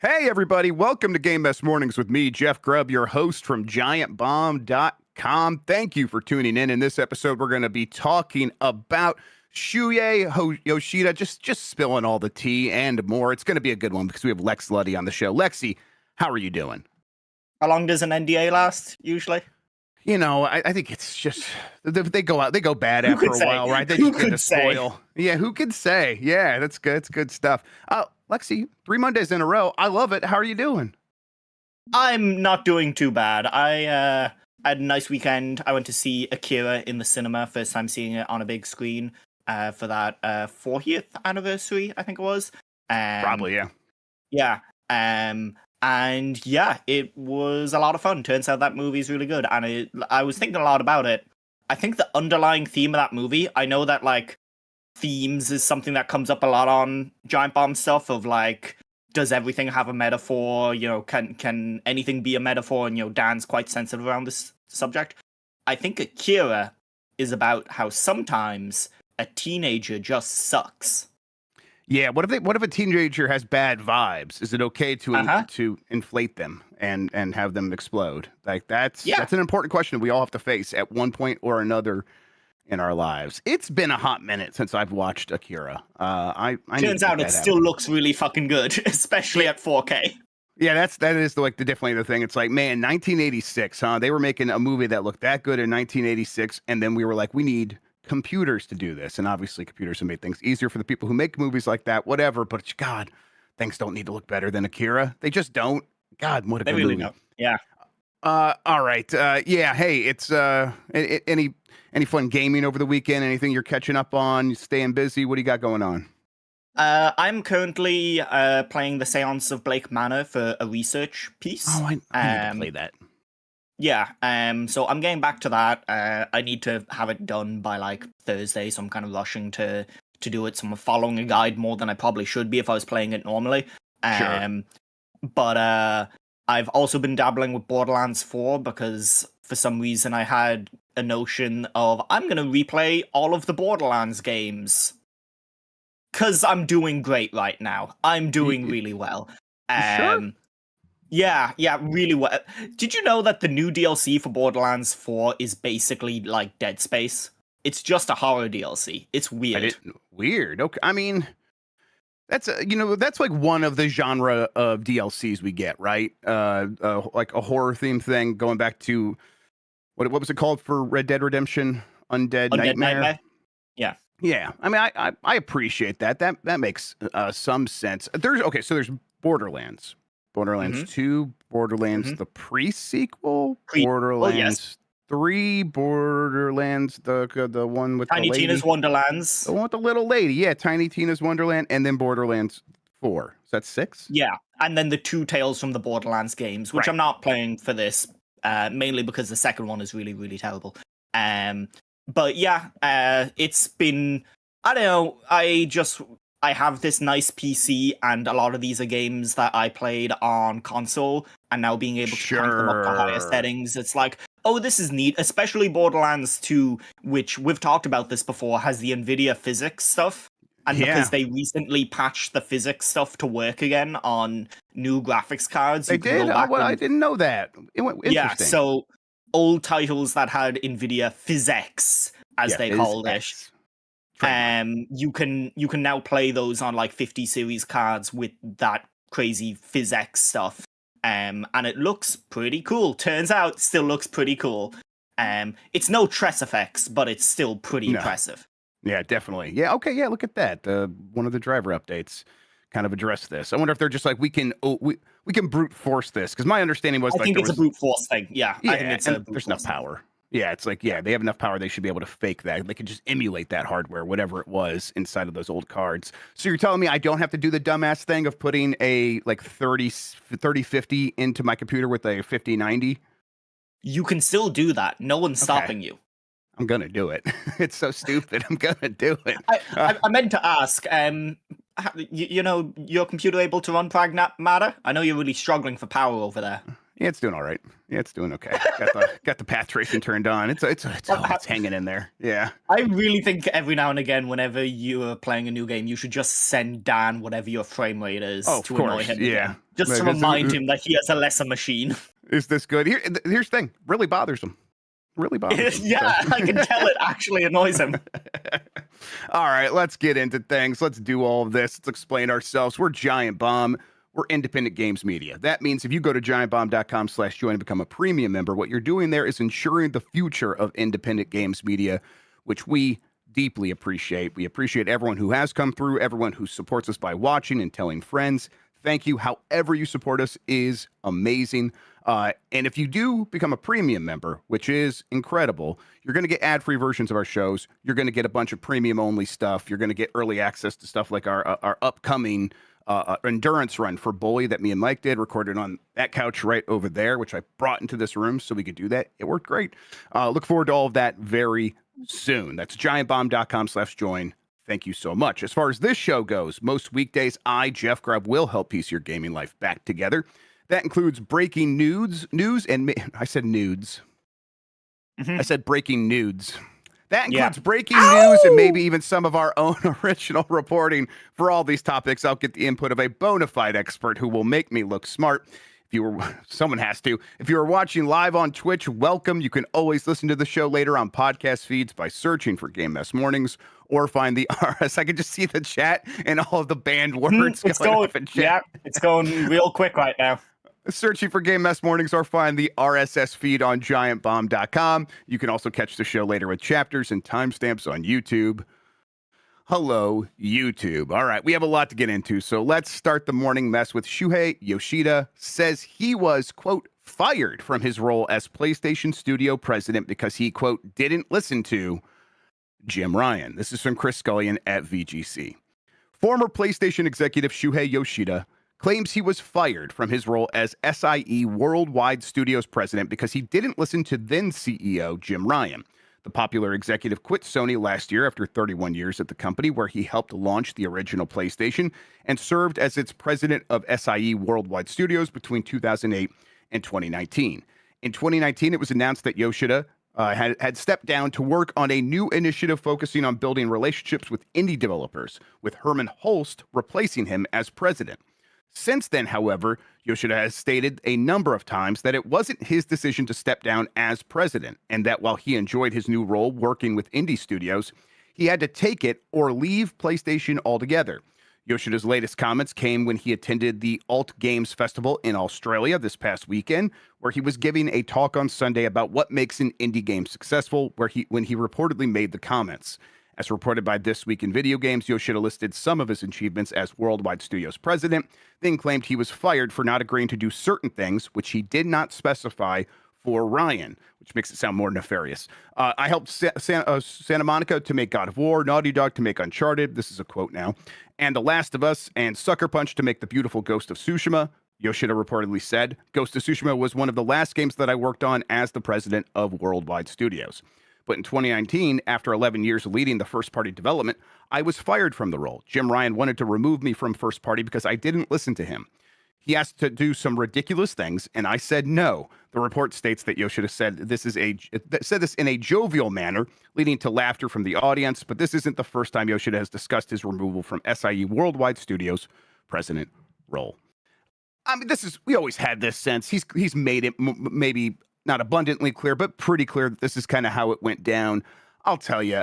Hey, everybody. Welcome to Game Best Mornings with me, Jeff Grubb, your host from giantbomb.com. Thank you for tuning in. In this episode, we're going to be talking about Shuhei Yoshida, just spilling all the tea and more. It's going to be a good one because we have Lex Luddy on the show. Lexi, how are you doing? How long does an NDA last, usually? You know, I think it's just they go bad after a while, right? They Who just get to could say? spoil. Yeah, who could say? Yeah, that's good. It's good stuff. Lexi, 3 Mondays in a row. I love it. How are you doing? I'm not doing too bad. I had a nice weekend. I went to see Akira in the cinema, first time seeing it on a big screen for that 40th anniversary, I think it was. Probably, yeah. Yeah. And yeah, it was a lot of fun. Turns out that movie is really good. And I was thinking a lot about it. I think the underlying theme of that movie, I know that like themes is something that comes up a lot on Giant Bomb stuff of like, does everything have a metaphor? You know, can anything be a metaphor? And, you know, Dan's quite sensitive around this subject. I think Akira is about how sometimes a teenager just sucks. Yeah, what if a teenager has bad vibes? Is it okay to inflate them and have them explode? Like that's an important question we all have to face at one point or another in our lives. It's been a hot minute since I've watched Akira. Turns out it still looks really fucking good, especially at 4K. Yeah, that is definitely the thing. It's like, man, 1986, huh? They were making a movie that looked that good in 1986, and then we were like, we need computers to do this, and obviously computers have made things easier for the people who make movies like that, whatever, but God, things don't need to look better than Akira. They just don't. God, what a good movie. Don't. Yeah. All right. Yeah, hey, it's any fun gaming over the weekend? Anything you're catching up on? You staying busy? What do you got going on? I'm currently playing the Seance of Blake Manor for a research piece. Oh, I need to play that. Yeah, so I'm getting back to that. I need to have it done by like Thursday, so I'm kind of rushing to do it. So I'm following a guide more than I probably should be if I was playing it normally. Sure. But I've also been dabbling with Borderlands 4 because for some reason I had a notion of I'm going to replay all of the Borderlands games. Because I'm doing great right now. I'm doing really well. Sure? Yeah, really well. Did you know that the new DLC for Borderlands 4 is basically like Dead Space? It's just a horror DLC. It's weird. Weird. Okay. I mean, that's that's like one of the genre of DLCs we get, right? Like a horror theme thing going back to what was it called for Red Dead Redemption? Undead Nightmare? Yeah. Yeah. I mean, I appreciate that. That makes some sense. There's Borderlands. Borderlands 2, Borderlands the pre-sequel, Borderlands 3, Borderlands the one with Tiny the lady. Tina's Wonderlands. The one with the little lady. Yeah, Tiny Tina's Wonderland, and then Borderlands 4. Is that 6? Yeah, and then the two Tales from the Borderlands games, which I'm not playing for this, mainly because the second one is really, really terrible. But yeah, it's been, I don't know, I have this nice PC, and a lot of these are games that I played on console, and now being able to crank them up to higher settings, it's like, oh, this is neat, especially Borderlands 2, which we've talked about this before, has the NVIDIA physics stuff, and because they recently patched the physics stuff to work again on new graphics cards. They did? I didn't know that. Interesting. Yeah, so old titles that had NVIDIA physics, as they called it, you can now play those on like 50 series cards with that crazy physics stuff, and it looks pretty cool. Turns out, still looks pretty cool. It's no Tress effects, but it's still pretty impressive. Yeah, definitely. Yeah, okay, yeah. Look at that. One of the driver updates kind of addressed this. I wonder if they're just like we can brute force this, because my understanding was I think it's a brute force thing. Yeah, I think it's there's enough power. Yeah, it's like, they have enough power. They should be able to fake that. They can just emulate that hardware, whatever it was inside of those old cards. So you're telling me I don't have to do the dumbass thing of putting a like 3050 into my computer with a 5090? You can still do that. No one's stopping you. I'm going to do it. It's so stupid. I'm going to do it. I meant to ask, you know, your computer able to run Pragmata? I know you're really struggling for power over there. Yeah, it's doing all right. Yeah, it's doing okay. Got the path tracing turned on. It's hanging in there. Yeah. I really think every now and again, whenever you are playing a new game, you should just send Dan whatever your frame rate is Oh, of to annoy course. him Yeah. again. Just to Like, remind him that he has a lesser machine. is this good? Here's the thing. Really bothers him. Really bothers him. Yeah, I can tell it actually annoys him. All right, let's get into things. Let's do all of this. Let's explain ourselves. We're Giant Bomb. We're independent games media. That means if you go to giantbomb.com/join and become a premium member, what you're doing there is ensuring the future of independent games media, which we deeply appreciate. We appreciate everyone who has come through, everyone who supports us by watching and telling friends. Thank you. However you support us is amazing. And if you do become a premium member, which is incredible, you're going to get ad-free versions of our shows. You're going to get a bunch of premium-only stuff. You're going to get early access to stuff like our upcoming endurance run for Bully that me and Mike did, recorded on that couch right over there, which I brought into this room so we could do that. It worked great. Look forward to all of that very soon. That's giantbomb.com/join. Thank you so much. As far as this show goes, most weekdays, I, Jeff Grubb, will help piece your gaming life back together. That includes breaking news, and I said nudes. I said breaking nudes. That includes breaking news and maybe even some of our own original reporting. For all these topics, I'll get the input of a bona fide expert who will make me look smart. Someone has to. If you are watching live on Twitch, welcome. You can always listen to the show later on podcast feeds by searching for Game Mess Mornings or find the RS. I can just see the chat and all of the banned words going off in chat. Yeah, it's going real quick right now. Searching for Game Mess Mornings or find the RSS feed on giantbomb.com. You can also catch the show later with chapters and timestamps on YouTube. Hello, YouTube. All right, we have a lot to get into, so let's start the morning mess with Shuhei Yoshida says he was, quote, fired from his role as PlayStation Studio president because he, quote, didn't listen to Jim Ryan. This is from Chris Scullion at VGC. Former PlayStation executive Shuhei Yoshida claims he was fired from his role as SIE Worldwide Studios president because he didn't listen to then CEO Jim Ryan. The popular executive quit Sony last year after 31 years at the company, where he helped launch the original PlayStation and served as its president of SIE Worldwide Studios between 2008 and 2019. In 2019, it was announced that Yoshida had stepped down to work on a new initiative focusing on building relationships with indie developers, with Herman Holst replacing him as president. Since then, however, Yoshida has stated a number of times that it wasn't his decision to step down as president, and that while he enjoyed his new role working with indie studios, he had to take it or leave PlayStation altogether. Yoshida's latest comments came when he attended the Alt Games Festival in Australia this past weekend, where he was giving a talk on Sunday about what makes an indie game successful, when he reportedly made the comments. As reported by This Week in Video Games, Yoshida listed some of his achievements as Worldwide Studios president, then claimed he was fired for not agreeing to do certain things, which he did not specify for Ryan, which makes it sound more nefarious. I helped Santa Monica to make God of War, Naughty Dog to make Uncharted, this is a quote now, and The Last of Us, and Sucker Punch to make the beautiful Ghost of Tsushima. Yoshida reportedly said, Ghost of Tsushima was one of the last games that I worked on as the president of Worldwide Studios. But in 2019, after 11 years leading the first-party development, I was fired from the role. Jim Ryan wanted to remove me from first-party because I didn't listen to him. He asked to do some ridiculous things, and I said no. The report states that Yoshida said this in a jovial manner, leading to laughter from the audience, but this isn't the first time Yoshida has discussed his removal from SIE Worldwide Studios president role. I mean, we always had this sense. He's made it maybe not abundantly clear, but pretty clear that this is kind of how it went down. I'll tell you,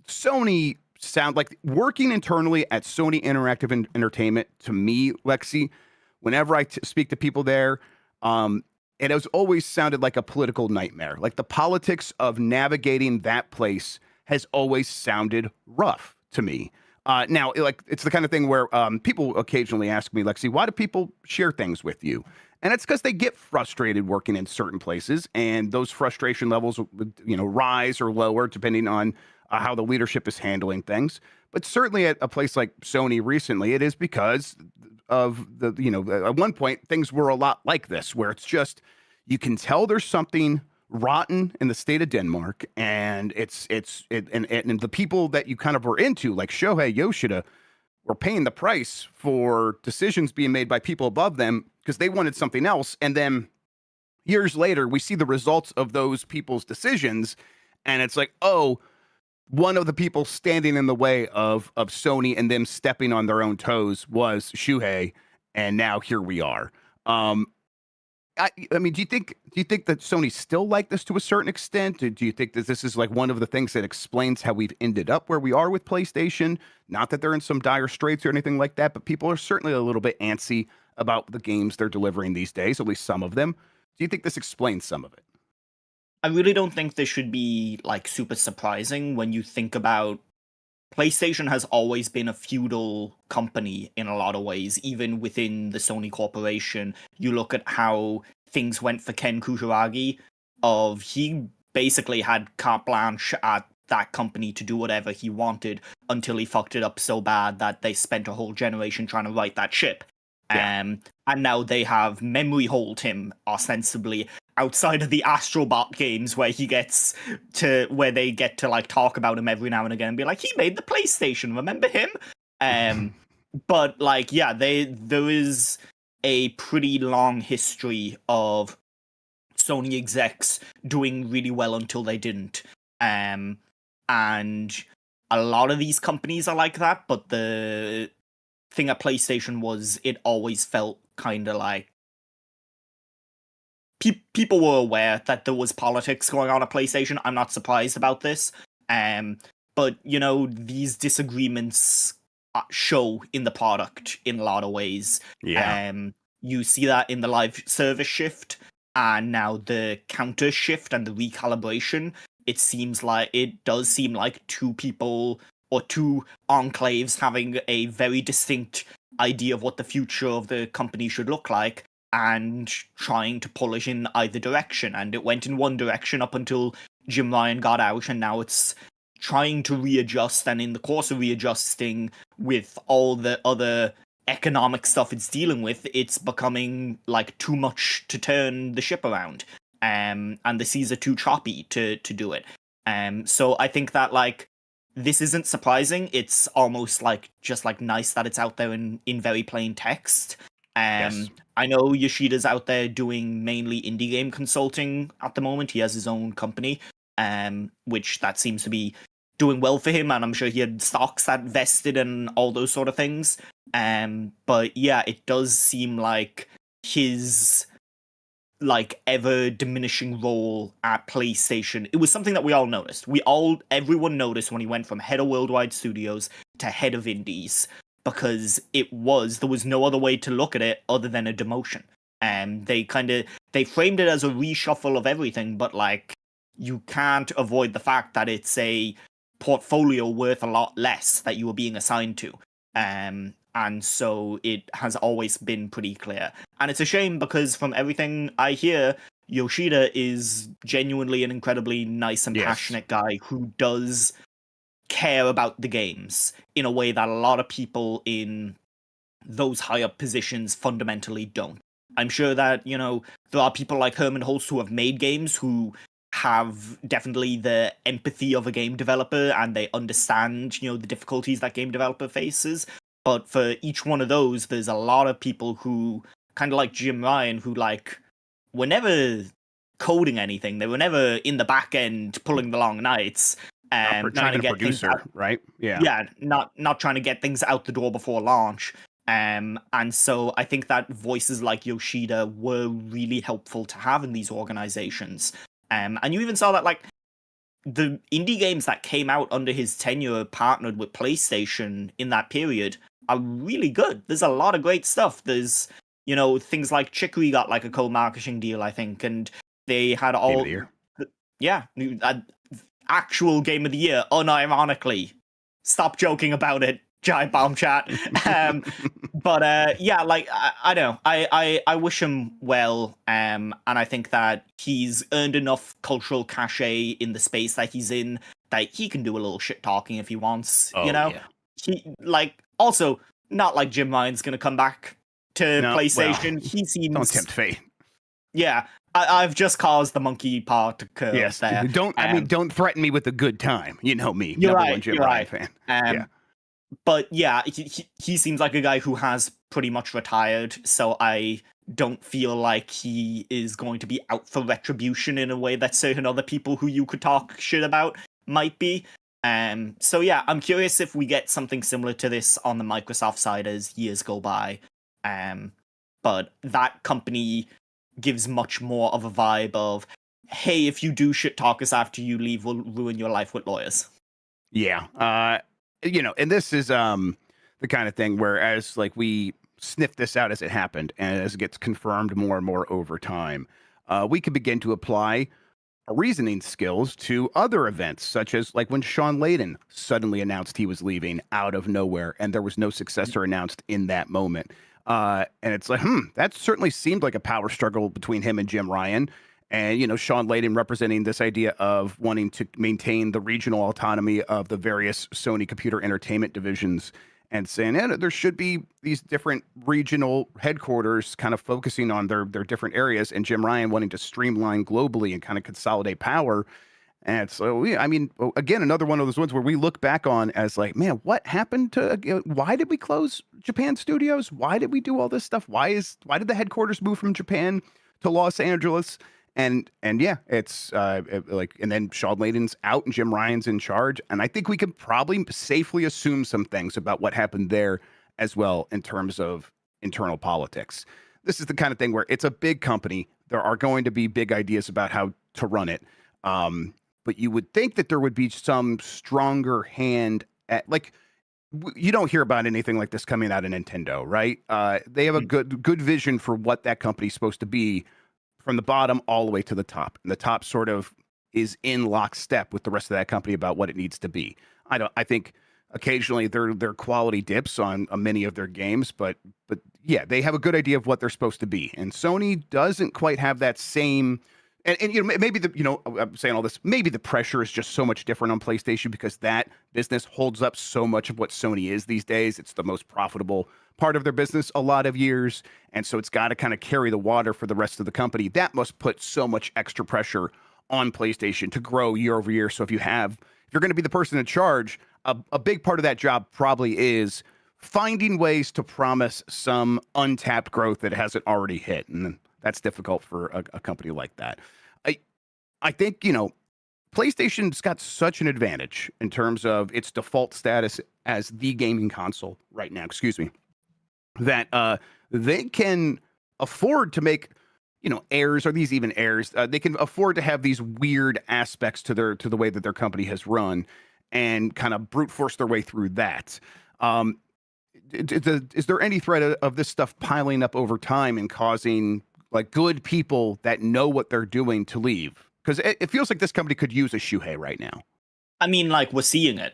Sony sound like working internally at Sony Interactive Entertainment, to me, Lexi, whenever I speak to people there, it has always sounded like a political nightmare. Like the politics of navigating that place has always sounded rough to me. Now, it's the kind of thing where people occasionally ask me, Lexi, why do people share things with you? And it's because they get frustrated working in certain places, and those frustration levels, rise or lower depending on how the leadership is handling things. But certainly at a place like Sony recently, it is because of at one point things were a lot like this, where it's just you can tell there's something rotten in the state of Denmark, and and the people that you kind of were into, like Shuhei Yoshida, were paying the price for decisions being made by people above them because they wanted something else. And then years later, we see the results of those people's decisions. And it's like, oh, one of the people standing in the way of Sony and them stepping on their own toes was Shuhei. And now here we are. I mean, do you think that Sony's still like this to a certain extent? Or do you think that this is like one of the things that explains how we've ended up where we are with PlayStation? Not that they're in some dire straits or anything like that, but people are certainly a little bit antsy about the games they're delivering these days, at least some of them. Do you think this explains some of it? I really don't think this should be like super surprising when you think about PlayStation has always been a feudal company in a lot of ways, even within the Sony Corporation. You look at how things went for Ken Kutaragi, he basically had carte blanche at that company to do whatever he wanted until he fucked it up so bad that they spent a whole generation trying to right that ship. Yeah. And now they have memory hold him ostensibly outside of the Astrobot games where they get to like talk about him every now and again and be like, he made the PlayStation, remember him? But like, yeah, there is a pretty long history of Sony execs doing really well until they didn't. And a lot of these companies are like that, but the thing at PlayStation was it always felt kind of like people were aware that there was politics going on at PlayStation. I'm not surprised about this. But, you know, these disagreements show in the product in a lot of ways. Yeah. You see that in the live service shift and now the counter shift and the recalibration. It does seem like two people or two enclaves having a very distinct idea of what the future of the company should look like and trying to pull it in either direction. And it went in one direction up until Jim Ryan got out, and now it's trying to readjust, and in the course of readjusting with all the other economic stuff it's dealing with, it's becoming like too much to turn the ship around. And the seas are too choppy to do it. So I think that like this isn't surprising. It's almost like just like nice that it's out there in very plain text. Yes. I know Yoshida's out there doing mainly indie game consulting at the moment. He has his own company, which that seems to be doing well for him, and I'm sure he had stocks that vested and all those sort of things. But yeah, it does seem like his like ever diminishing role at PlayStation. It was something that we all noticed. Everyone noticed when he went from head of worldwide studios to head of indies, because there was no other way to look at it other than a demotion. And they framed it as a reshuffle of everything, but like you can't avoid the fact that it's a portfolio worth a lot less that you were being assigned to. And so it has always been pretty clear. And it's a shame because from everything I hear, Yoshida is genuinely an incredibly nice and passionate guy who does care about the games in a way that a lot of people in those higher positions fundamentally don't. I'm sure that, you know, there are people like Herman Holst who have made games who have definitely the empathy of a game developer and they understand, you know, the difficulties that game developer faces. But for each one of those, there's a lot of people who, kind of like Jim Ryan, who like were never coding anything. They were never in the back end pulling the long nights. Not Trying to even a get producer, things out, right? Yeah. Yeah, not trying to get things out the door before launch. And so I think that voices like Yoshida were really helpful to have in these organizations. And you even saw that like the indie games that came out under his tenure partnered with PlayStation in that period are really good. There's a lot of great stuff. There's, you know, things like Chicory got like a co-marketing deal, I think, and they had all Game of the year. Yeah, actual game of the year, unironically. Stop joking about it, Giant Bomb Chat. But yeah, like I don't know. I wish him well. And I think that he's earned enough cultural cachet in the space that he's in that he can do a little shit talking if he wants. Oh, you know, yeah. he like also not like Jim Ryan's gonna come back to No, PlayStation. well, He seems don't tempt fate. Yeah, I've just caused the monkey paw to curl Yes. there. Don't threaten me with a good time. You know me. You're Number right. one Jim You're Ryan right. fan. Yeah. but yeah, he seems like a guy who has pretty much retired, so I don't feel like he is going to be out for retribution in a way that certain other people who you could talk shit about might be. So yeah, I'm curious if we get something similar to this on the Microsoft side as years go by. But that company gives much more of a vibe of, hey, if you do shit talk us after you leave, we'll ruin your life with lawyers. Yeah. And this is the kind of thing where as like we sniff this out as it happened and as it gets confirmed more and more over time, we can begin to apply our reasoning skills to other events, such as like when Sean Layden suddenly announced he was leaving out of nowhere and there was no successor announced in that moment. And it's like, that certainly seemed like a power struggle between him and Jim Ryan. And, Sean Layden representing this idea of wanting to maintain the regional autonomy of the various Sony computer entertainment divisions and saying, there should be these different regional headquarters kind of focusing on their different areas, and Jim Ryan wanting to streamline globally and kind of consolidate power. And so, again, another one of those ones where we look back on as like, man, what happened to, why did we close Japan studios? Why did we do all this stuff? Why did the headquarters move from Japan to Los Angeles? And yeah, it's and then Sean Layden's out and Jim Ryan's in charge. And I think we can probably safely assume some things about what happened there as well in terms of internal politics. This is the kind of thing where it's a big company. There are going to be big ideas about how to run it. But you would think that there would be some stronger hand at you don't hear about anything like this coming out of Nintendo, right? They have a good vision for what that company's supposed to be from the bottom all the way to the top. And the top sort of is in lockstep with the rest of that company about what it needs to be. I think occasionally their quality dips on many of their games, but yeah, they have a good idea of what they're supposed to be. And Sony doesn't quite have that same. And maybe I'm saying all this, maybe the pressure is just so much different on PlayStation because that business holds up so much of what Sony is these days. It's the most profitable part of their business a lot of years. And so it's got to kind of carry the water for the rest of the company. That must put so much extra pressure on PlayStation to grow year over year. So if you're going to be the person in charge, a big part of that job probably is finding ways to promise some untapped growth that hasn't already hit. And that's difficult for a company like that. I think, PlayStation's got such an advantage in terms of its default status as the gaming console right now, that they can afford to make, errors. Are these even errors? They can afford to have these weird aspects to the way that their company has run and kind of brute force their way through that. Is there any threat of this stuff piling up over time and causing like good people that know what they're doing to leave? Because it feels like this company could use a Shuhei right now. I mean, like, we're seeing it,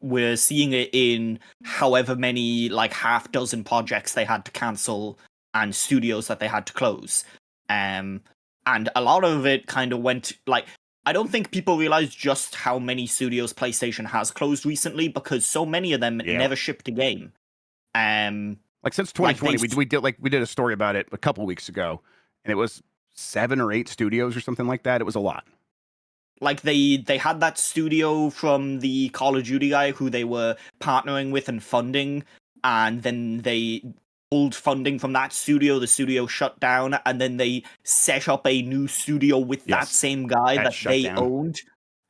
We're seeing it in however many, like, half dozen projects they had to cancel and studios that they had to close. And a lot of it kind of went, like, I don't think people realize just how many studios PlayStation has closed recently because so many of them never shipped a game. Like since 2020, we did a story about it a couple weeks ago, and it was 7 or 8 studios or something like that. It was a lot. Like they had that studio from the Call of Duty guy who they were partnering with and funding, and then they pulled funding from that studio. The studio shut down, and then they set up a new studio with that same guy that they owned,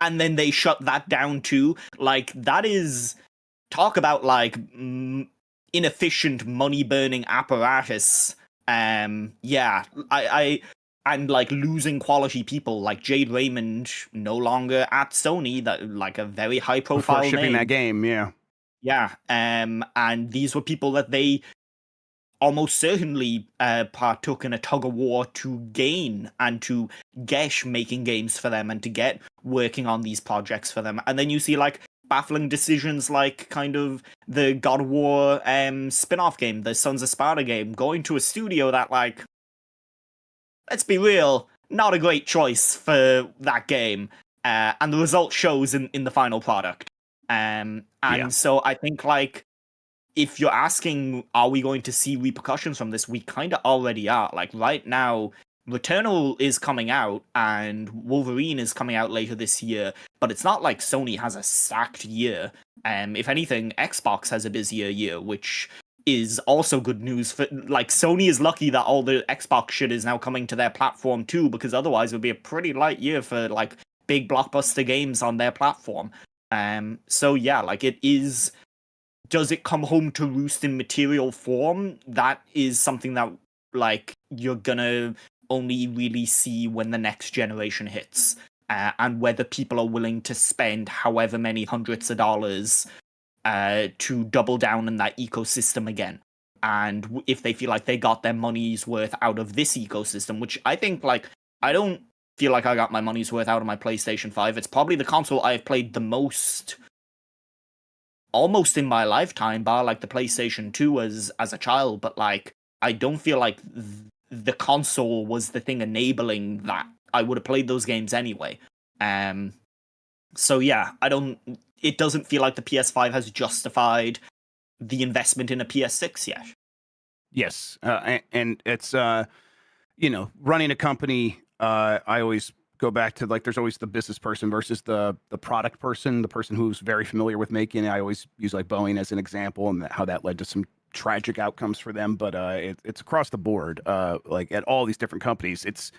and then they shut that down too. Like that is talk about like inefficient money burning apparatus. And like losing quality people like Jade Raymond no longer at Sony, that like a very high profile before shipping that game. And these were people that they almost certainly partook in a tug of war to gain and to get making games for them and to get working on these projects for them. And then you see like baffling decisions like kind of the God of War spin-off game, the Sons of Sparta game, going to a studio that, like, let's be real, not a great choice for that game. And the result shows in the final product. So I think, like, if you're asking, are we going to see repercussions from this? We kind of already are. Like, right now, Returnal is coming out, and Wolverine is coming out later this year, but it's not like Sony has a sacked year. If anything, Xbox has a busier year, which is also good news for like Sony is lucky that all the Xbox shit is now coming to their platform too, because otherwise it would be a pretty light year for like big blockbuster games on their platform. So yeah, like it is. Does it come home to roost in material form? That is something that like you're gonna only really see when the next generation hits, and whether people are willing to spend however many hundreds of dollars to double down in that ecosystem again. And if they feel like they got their money's worth out of this ecosystem, which I think, like, I don't feel like I got my money's worth out of my PlayStation 5. It's probably the console I've played the most almost in my lifetime, bar like the PlayStation 2 as a child, but like I don't feel like the console was the thing enabling that. I would have played those games anyway. So yeah, it doesn't feel like the PS5 has justified the investment in a PS6 yet. Yes, and it's running a company. I always go back to, like, there's always the business person versus the product person, the person who's very familiar with making it. I always use like Boeing as an example, and how that led to some tragic outcomes for them. But it's across the board, like at all these different companies. It's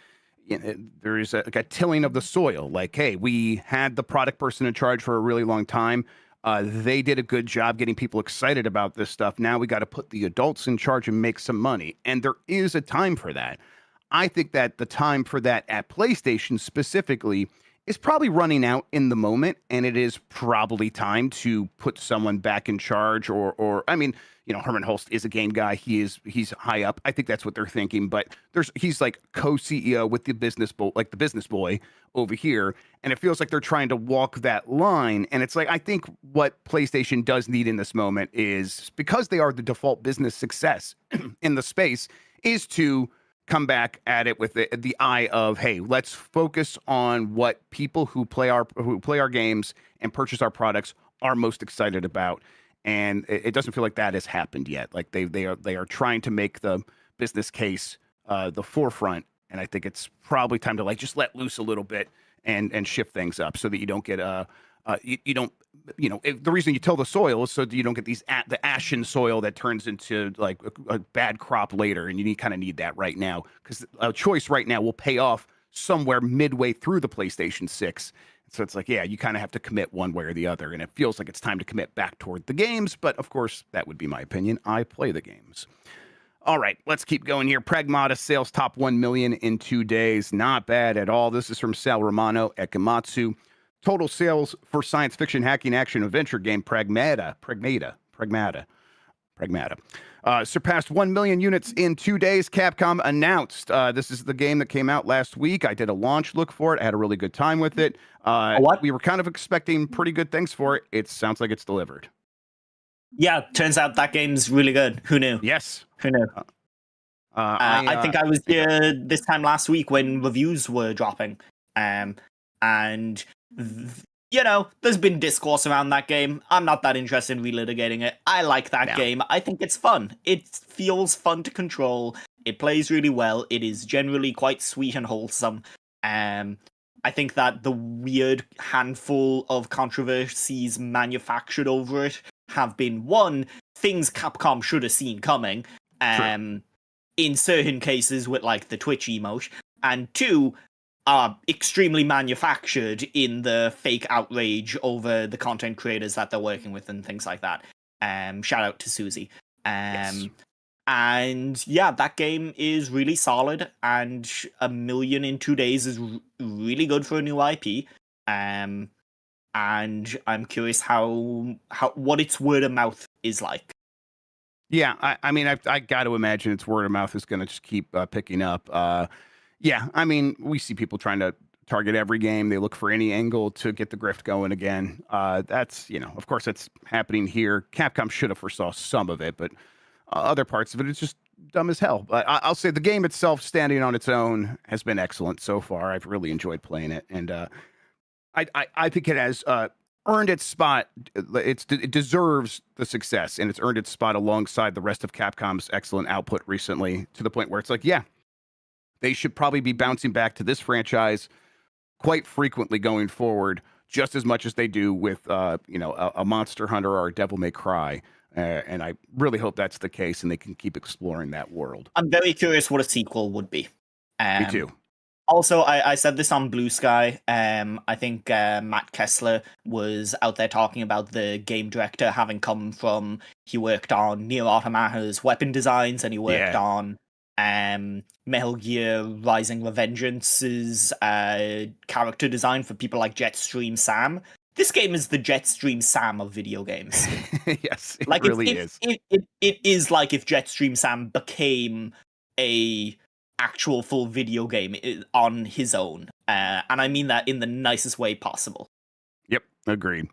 there is like a tilling of the soil. Like, hey, we had the product person in charge for a really long time. They did a good job getting people excited about this stuff. Now we got to put the adults in charge and make some money. And there is a time for that. I think that the time for that at PlayStation specifically is probably running out in the moment, and it is probably time to put someone back in charge. Or I mean, Herman Holst is a game guy. He's high up. I think that's what they're thinking. But he's like co-CEO with the business boy over here, and it feels like they're trying to walk that line. And it's like, I think what PlayStation does need in this moment is, because they are the default business success in the space, is to come back at it with the eye of, hey, let's focus on what people who play our games and purchase our products are most excited about. And it doesn't feel like that has happened yet. Like they are trying to make the business case the forefront, and I think it's probably time to like just let loose a little bit and shift things up so that you don't get you don't the reason you till the soil is so that you don't get the ashen soil that turns into like a bad crop later, and you kind of need that right now, because a choice right now will pay off somewhere midway through the PlayStation 6. So it's like, yeah, you kind of have to commit one way or the other, and it feels like it's time to commit back toward the games. But of course, that would be my opinion. I play the games. All right, let's keep going here. Pragmata sales top 1 million in 2 days. Not bad at all. This is from Sal Romano at Gamatsu. Total sales for science fiction hacking action adventure game Pragmata surpassed 1 million units in 2 days. Capcom announced this is the game that came out last week. I did a launch look for it. I had a really good time with it. What? We were kind of expecting pretty good things for it. It sounds like it's delivered. Yeah, turns out that game's really good. Who knew? Yes. Who knew? I think I was here this time last week when reviews were dropping. And there's been discourse around that game. I'm not that interested in relitigating it. I like that game. I think it's fun. It feels fun to control. It plays really well. It is generally quite sweet and wholesome. I think that the weird handful of controversies manufactured over it have been, one, things Capcom should have seen coming. In certain cases with like the Twitch emote, and two, are extremely manufactured in the fake outrage over the content creators that they're working with and things like that. Shout out to Susie. Yes. And yeah, that game is really solid, and 1 million in 2 days is really good for a new IP. And I'm curious what its word of mouth is like. Yeah, I mean, I got to imagine its word of mouth is going to just keep picking up. Yeah, I mean, we see people trying to target every game. They look for any angle to get the grift going again. That's, of course, that's happening here. Capcom should have foresaw some of it, but other parts of it, it's just dumb as hell. But I'll say the game itself, standing on its own, has been excellent so far. I've really enjoyed playing it, and I think it has earned its spot. It deserves the success, and it's earned its spot alongside the rest of Capcom's excellent output recently, to the point where it's like, yeah, they should probably be bouncing back to this franchise quite frequently going forward just as much as they do with a Monster Hunter or a Devil May Cry. And I really hope that's the case, and they can keep exploring that world. I'm very curious what a sequel would be. Me too. Also, I said this on Blue Sky. I think Matt Kessler was out there talking about the game director having come from. He worked on Nier Automata's weapon designs, and he worked on Metal Gear Rising: Revengeance's character design for people like Jetstream Sam. This game is the Jetstream Sam of video games. Yes, it really is. It is like if Jetstream Sam became a actual full video game on his own, and I mean that in the nicest way possible. Yep, agreed.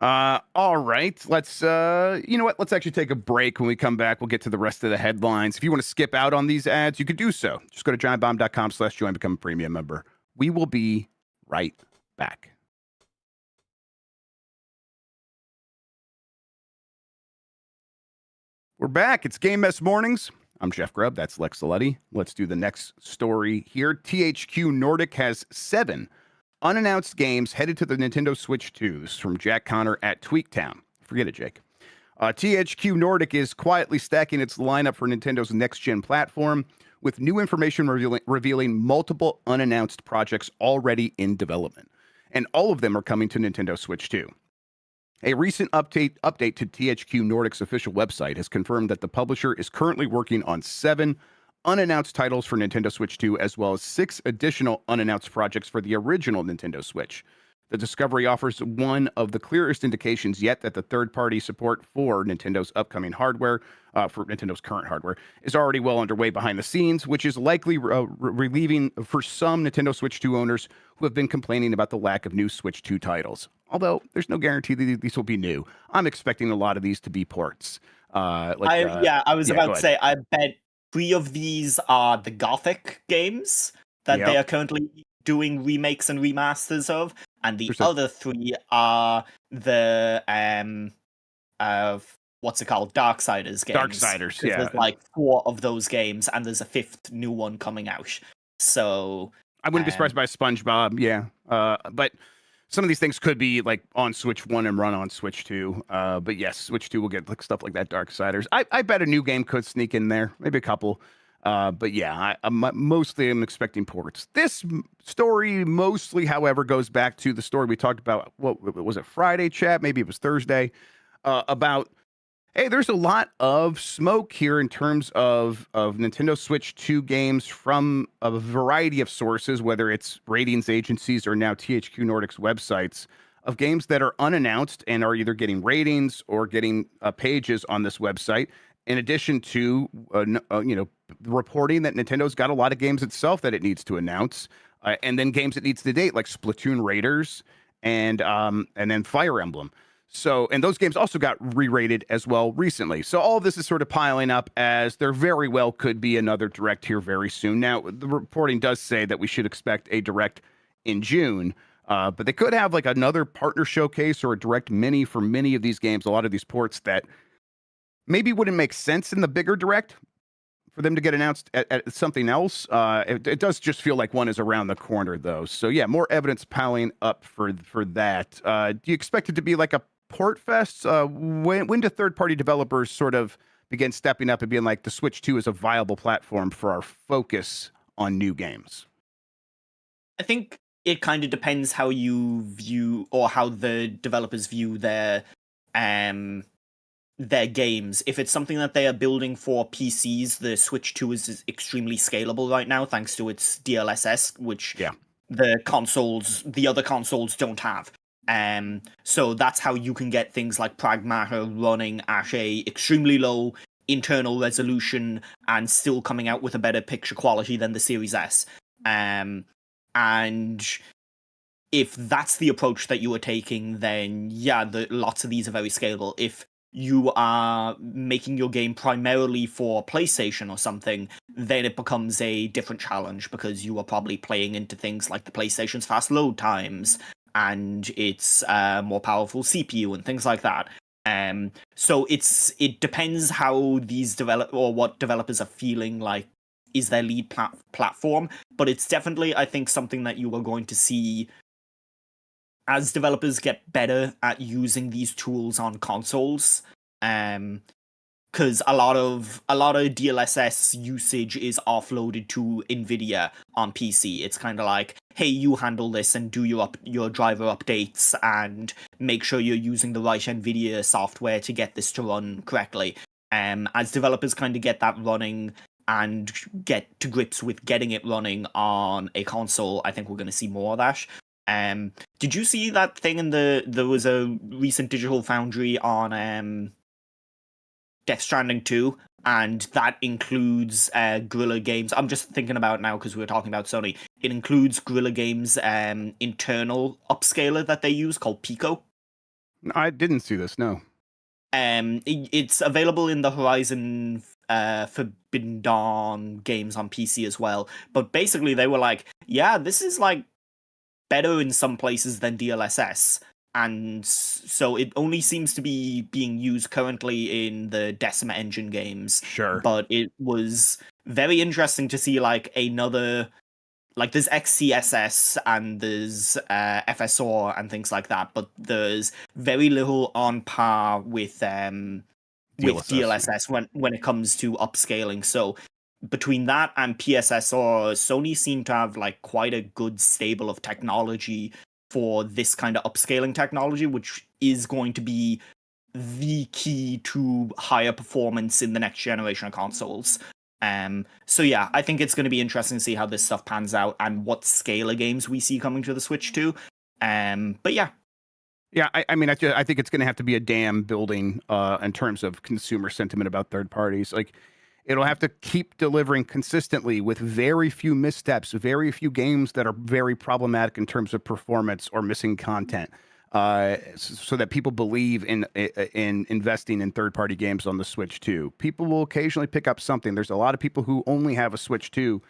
All right, let's you know what, let's actually take a break. When we come back, we'll get to the rest of the headlines. If you want to skip out on these ads, you could do so. Just go to giantbomb.com/join, become a premium member. We will be right back. We're back. It's Game Mess Mornings. I'm Jeff Grubb. That's Lex Luddy. Let's do the next story here. THQ Nordic has 7 unannounced games headed to the Nintendo Switch 2. This is from Jack Connor at Tweaktown. Forget it, Jake. THQ Nordic is quietly stacking its lineup for Nintendo's next-gen platform, with new information revealing multiple unannounced projects already in development. And all of them are coming to Nintendo Switch 2. A recent update to THQ Nordic's official website has confirmed that the publisher is currently working on 7 unannounced titles for Nintendo Switch 2, as well as 6 additional unannounced projects for the original Nintendo Switch. The discovery offers one of the clearest indications yet that the third-party support for Nintendo's upcoming hardware, for Nintendo's current hardware, is already well underway behind the scenes, which is likely relieving for some Nintendo Switch 2 owners who have been complaining about the lack of new Switch 2 titles. Although there's no guarantee that these will be new. I'm expecting a lot of these to be ports. I was about to say, I bet 3 of these are the Gothic games that they are currently doing remakes and remasters of, and the other 3 are the what's it called, Darksiders games. Darksiders, yeah. There's like 4 of those games, and there's a 5th new one coming out. So I wouldn't be surprised by SpongeBob, but some of these things could be like on Switch 1 and run on Switch 2. But yes, Switch 2 will get like stuff like that, Darksiders. I bet a new game could sneak in there, maybe a couple. But yeah, mostly I'm expecting ports. This story mostly, however, goes back to the story we talked about. What was it, Friday, chat? Maybe it was Thursday. About, hey, there's a lot of smoke here in terms of Nintendo Switch 2 games from a variety of sources, whether it's ratings agencies or now THQ Nordic's websites, of games that are unannounced and are either getting ratings or getting pages on this website. In addition to, reporting that Nintendo's got a lot of games itself that it needs to announce, and then games it needs to date, like Splatoon Raiders and then Fire Emblem. So, and those games also got re-rated as well recently. So all of this is sort of piling up as there very well could be another Direct here very soon. Now, the reporting does say that we should expect a Direct in June, but they could have like another partner showcase or a Direct mini for many of these games, a lot of these ports that maybe wouldn't make sense in the bigger Direct for them to get announced at something else. It does just feel like one is around the corner, though. So yeah, more evidence piling up for that. Do you expect it to be like a port fest? When do third-party developers sort of begin stepping up and being like, the Switch 2 is a viable platform for our focus on new games? I think it kind of depends how you view, or how the developers view their games. If it's something that they are building for PCs, the Switch 2 is extremely scalable right now, thanks to its DLSS, which the other consoles don't have. So that's how you can get things like Pragmata running at a extremely low internal resolution and still coming out with a better picture quality than the Series S. And if that's the approach that you are taking, then yeah, lots of these are very scalable. If you are making your game primarily for PlayStation or something, then it becomes a different challenge, because you are probably playing into things like the PlayStation's fast load times and its more powerful CPU and things like that. So it depends how these what developers are feeling like is their lead platform, but it's definitely, I think, something that you are going to see as developers get better at using these tools on consoles, because a lot of DLSS usage is offloaded to Nvidia on PC. It's kind of like, hey, you handle this and do your driver updates and make sure you're using the right Nvidia software to get this to run correctly. As developers kind of get that running and get to grips with getting it running on a console, I think we're going to see more of that. Did you see that thing there was a recent Digital Foundry on Death Stranding 2, and that includes Guerrilla Games. I'm just thinking about it now because we were talking about Sony. It includes Guerrilla Games' internal upscaler that they use called Pico. I didn't see this, no. It's available in the Horizon Forbidden Dawn games on PC as well. But basically, they were like, yeah, this is like better in some places than DLSS. And so it only seems to be being used currently in the Decima engine games. Sure. But it was very interesting to see like another, like there's XCSS and there's FSR and things like that, but there's very little on par with DLSS when it comes to upscaling. So between that and PSSR, Sony seemed to have like quite a good stable of technology for this kind of upscaling technology, which is going to be the key to higher performance in the next generation of consoles. So yeah, I think it's going to be interesting to see how this stuff pans out and what scale of games we see coming to the Switch too. But yeah. Yeah, I mean, I think it's going to have to be a dam building in terms of consumer sentiment about third parties. Like, it'll have to keep delivering consistently with very few missteps, very few games that are very problematic in terms of performance or missing content, so that people believe in investing in third-party games on the Switch 2. People will occasionally pick up something. There's a lot of people who only have a Switch 2,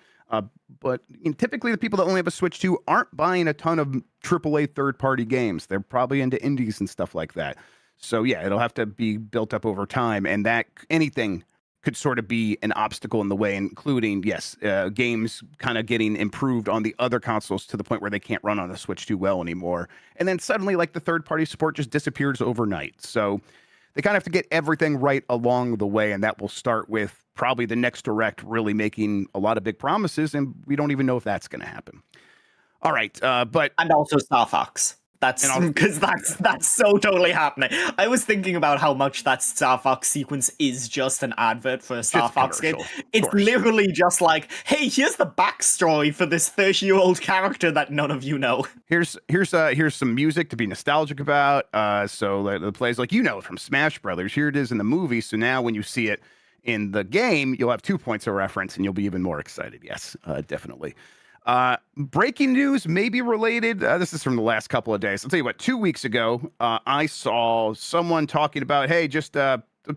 but typically the people that only have a Switch 2 aren't buying a ton of AAA third-party games. They're probably into indies and stuff like that. So yeah, it'll have to be built up over time, and that anything could sort of be an obstacle in the way, including, yes, games kind of getting improved on the other consoles to the point where they can't run on the Switch too well anymore. And then suddenly, like, the third-party support just disappears overnight. So they kind of have to get everything right along the way, and that will start with probably the next Direct really making a lot of big promises, and we don't even know if that's going to happen. All right, but... And also Star Fox. That's because that's so totally happening. I was thinking about how much that Star Fox sequence is just an advert for a Star Fox game. It's literally just like, hey, here's the backstory for this 30-year-old character that none of you know. Here's some music to be nostalgic about. So the plays like from Smash Brothers. Here it is in the movie. So now when you see it in the game, you'll have 2 points of reference and you'll be even more excited. Yes, definitely. Breaking news, maybe related. This is from the last couple of days. I'll tell you what, 2 weeks ago, I saw someone talking about, hey, just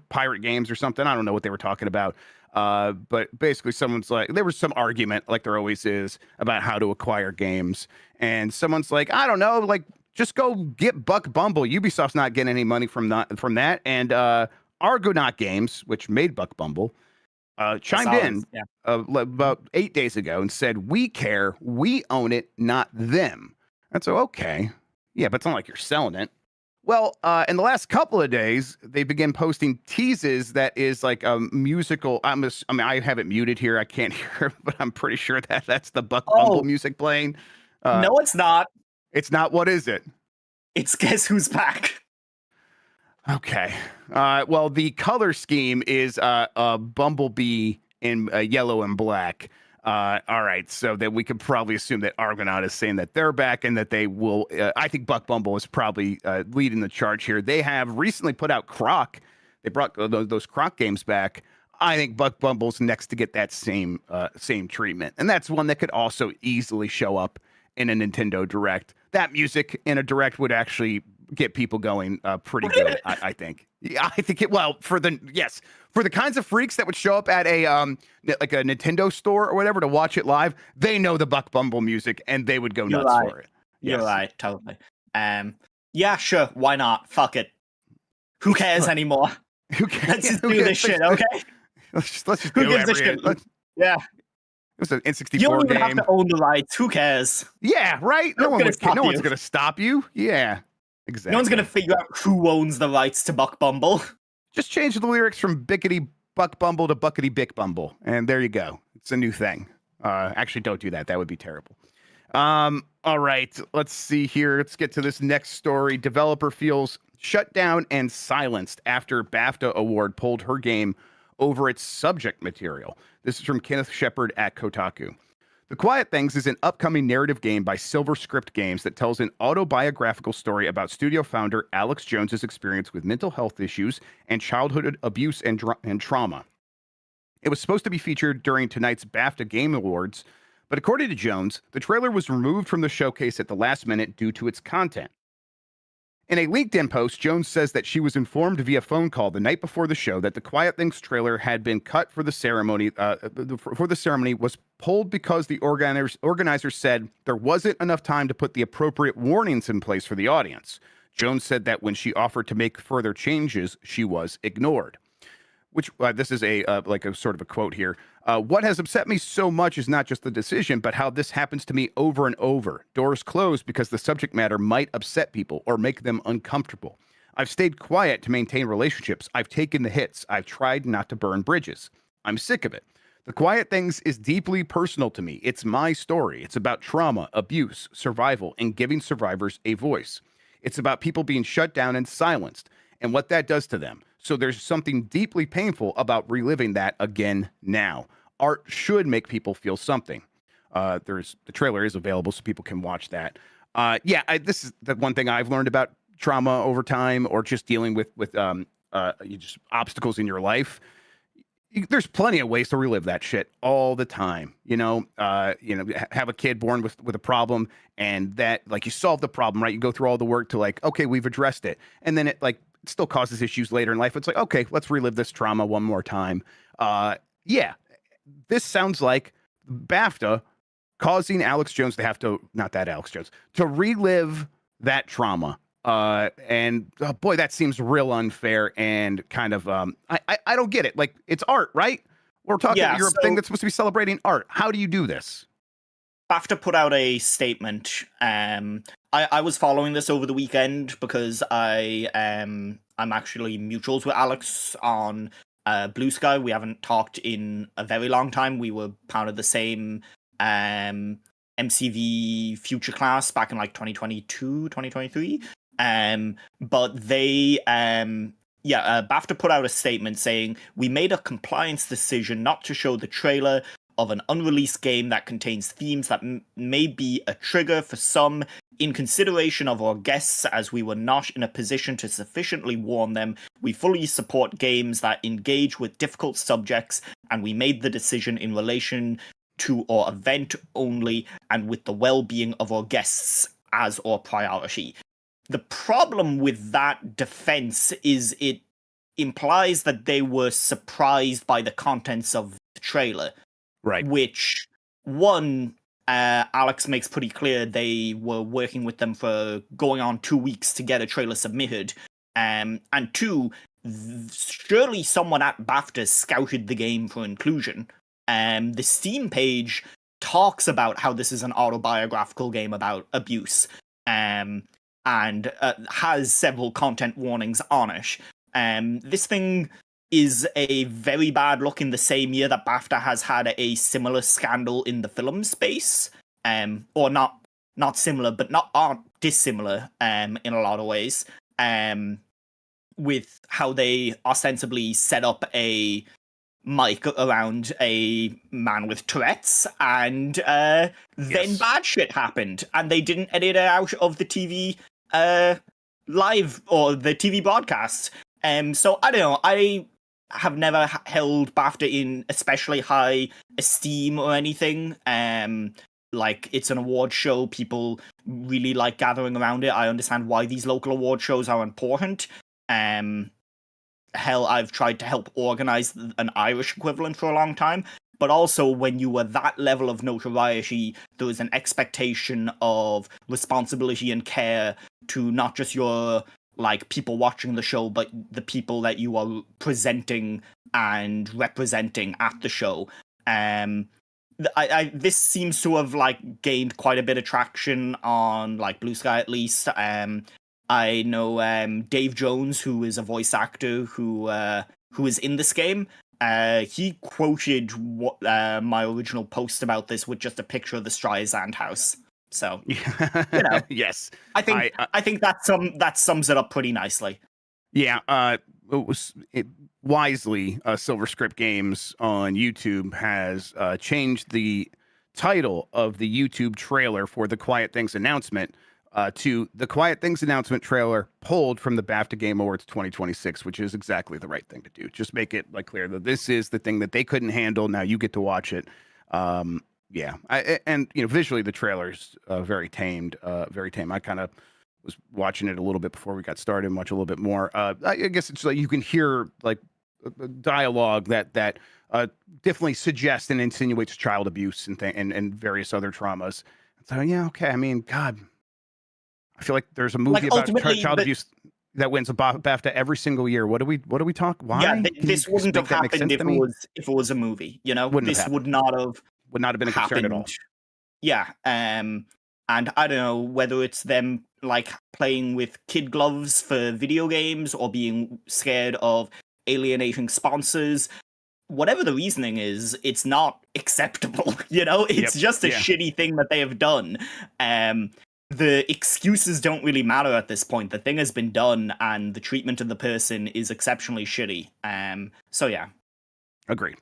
pirate games or something. I don't know what they were talking about. But basically someone's like, there was some argument, like there always is, about how to acquire games. And someone's like, I don't know, like, just go get Buck Bumble. Ubisoft's not getting any money from that. And Argonaut Games, which made Buck Bumble, chimed in about 8 days ago and said, we care, we own it, not them. And so, okay, yeah, but it's not like you're selling it. Well, in the last couple of days, they began posting teases that is like a musical. I mean, I have it muted here. I can't hear, but I'm pretty sure that's the Buck Bumble music playing. No, it's not. It's not. What is it? It's Guess Who's Back. Okay. Well, the color scheme is a bumblebee in yellow and black. All right. So that we could probably assume that Argonaut is saying that they're back and that they will. I think Buck Bumble is probably leading the charge here. They have recently put out Croc. They brought those Croc games back. I think Buck Bumble's next to get that same treatment. And that's one that could also easily show up in a Nintendo Direct. That music in a Direct would actually get people going pretty good, I think. Yeah, I think for the kinds of freaks that would show up at a like a Nintendo store or whatever to watch it live, they know the Buck Bumble music and they would go nuts for it. Yes. You're right, totally. Yeah, sure, why not? Fuck it. Who cares anymore? Who cares? Let's just do this shit, okay? Let's just Who gives a shit? Yeah. It was an You N64 don't even have game. to own the rights. Who cares? Yeah, right. No one's Going to stop you. Yeah, exactly. No one's going to figure out who owns the rights to Buck Bumble. Just change the lyrics from Bickety Buck Bumble to Buckety Bick Bumble, and there you go. It's a new thing. Actually, don't do that. That would be terrible. All right, let's see here. Let's get to this next story. Developer feels shut down and silenced after BAFTA award pulled her game over its subject material. This is from Kenneth Shepard at Kotaku. The Quiet Things is an upcoming narrative game by Silver Script Games that tells an autobiographical story about studio founder Alex Jones's experience with mental health issues and childhood abuse and trauma. It was supposed to be featured during tonight's BAFTA Game Awards, but according to Jones, the trailer was removed from the showcase at the last minute due to its content. In a LinkedIn post, Jones says that she was informed via phone call the night before the show that the Quiet Things trailer had been cut for the ceremony. Was pulled because the organizers said there wasn't enough time to put the appropriate warnings in place for the audience. Jones said that when she offered to make further changes, she was ignored. Which this is a sort of a quote here. What has upset me so much is not just the decision, but how this happens to me over and over. Doors close because the subject matter might upset people or make them uncomfortable. I've stayed quiet to maintain relationships. I've taken the hits. I've tried not to burn bridges. I'm sick of it. The Quiet Things is deeply personal to me. It's my story. It's about trauma, abuse, survival, and giving survivors a voice. It's about people being shut down and silenced and what that does to them. So there's something deeply painful about reliving that again now. Art should make people feel something. The trailer is available so people can watch that. This is the one thing I've learned about trauma over time, or just dealing with just obstacles in your life. There's plenty of ways to relive that shit all the time. Have a kid born with a problem, and that you solve the problem, right? You go through all the work to okay, we've addressed it, and then it still causes issues later in life. It's okay, let's relive this trauma one more time. This sounds like BAFTA causing Alex Jones to have to, not that Alex Jones, to relive that trauma. Boy, that seems real unfair and kind of, I don't get it. It's art, right? We're talking, you're a thing that's supposed to be celebrating art. How do you do this? BAFTA put out a statement. I was following this over the weekend because I'm actually mutuals with Alex on Blue Sky. We haven't talked in a very long time. We were part of the same MCV Future class back in 2022, 2023. But they BAFTA put out a statement saying, we made a compliance decision not to show the trailer of an unreleased game that contains themes that may be a trigger for some, in consideration of our guests, as we were not in a position to sufficiently warn them. We fully support games that engage with difficult subjects, and we made the decision in relation to our event only and with the well-being of our guests as our priority. The problem with that defense is it implies that they were surprised by the contents of the trailer. Right. Which, one, Alex makes pretty clear they were working with them for going on 2 weeks to get a trailer submitted. And two, surely someone at BAFTA scouted the game for inclusion. The Steam page talks about how this is an autobiographical game about abuse, and has several content warnings on it. This thing is a very bad look in the same year that BAFTA has had a similar scandal in the film space, or not similar, but not dissimilar in a lot of ways, with how they ostensibly set up a mic around a man with Tourette's, and then bad shit happened, and they didn't edit it out of the TV live or the TV broadcast. So I don't know. I have never held BAFTA in especially high esteem or anything. It's an award show. People really like gathering around it. I understand why these local award shows are important. Hell, I've tried to help organize an Irish equivalent for a long time. But also, when you were that level of notoriety, there was an expectation of responsibility and care to not just your people watching the show, but the people that you are presenting and representing at the show. this seems to have like gained quite a bit of traction on like Blue Sky at least. I know Dave Jones, who is a voice actor who is in this game. He quoted my original post about this with just a picture of the Streisand house. So yes, I think that sums it up pretty nicely. Yeah, wisely, Silver Script Games on YouTube has changed the title of the YouTube trailer for the Quiet Things announcement to the Quiet Things announcement trailer pulled from the BAFTA Game Awards 2026, which is exactly the right thing to do. Just make it like clear that this is the thing that they couldn't handle. Now you get to watch it. Yeah, and visually the trailer's very tamed, very tame. I kind of was watching it a little bit before we got started, much a little bit more. I guess it's like you can hear like dialogue that definitely suggests and insinuates child abuse and various other traumas. So yeah, okay. I mean, God, I feel like there's a movie about child abuse that wins a BAFTA every single year. What do we talk? Why? Yeah, this wouldn't have happened if it was a movie. This would not have been a concern at all. Yeah, and I don't know whether it's them like playing with kid gloves for video games or being scared of alienating sponsors. Whatever the reasoning is, it's not acceptable. It's just a shitty thing that they have done. The excuses don't really matter at this point. The thing has been done, and the treatment of the person is exceptionally shitty. So yeah, agreed.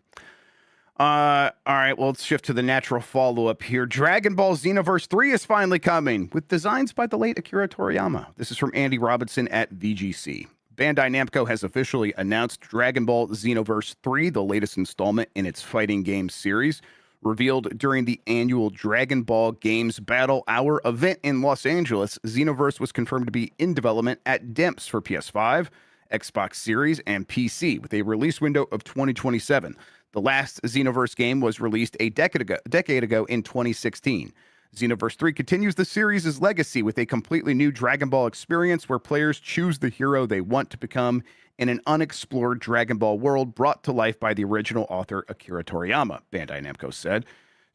All right, well, let's shift to the natural follow-up here. Dragon Ball Xenoverse 3 is finally coming, with designs by the late Akira Toriyama. This is from Andy Robinson at VGC. Bandai Namco has officially announced Dragon Ball Xenoverse 3, the latest installment in its fighting game series. Revealed during the annual Dragon Ball Games Battle Hour event in Los Angeles, Xenoverse was confirmed to be in development at DIMPS for PS5, Xbox Series, and PC, with a release window of 2027. The last Xenoverse game was released a decade ago in 2016. Xenoverse 3 continues the series' legacy with a completely new Dragon Ball experience where players choose the hero they want to become in an unexplored Dragon Ball world brought to life by the original author Akira Toriyama, Bandai Namco said.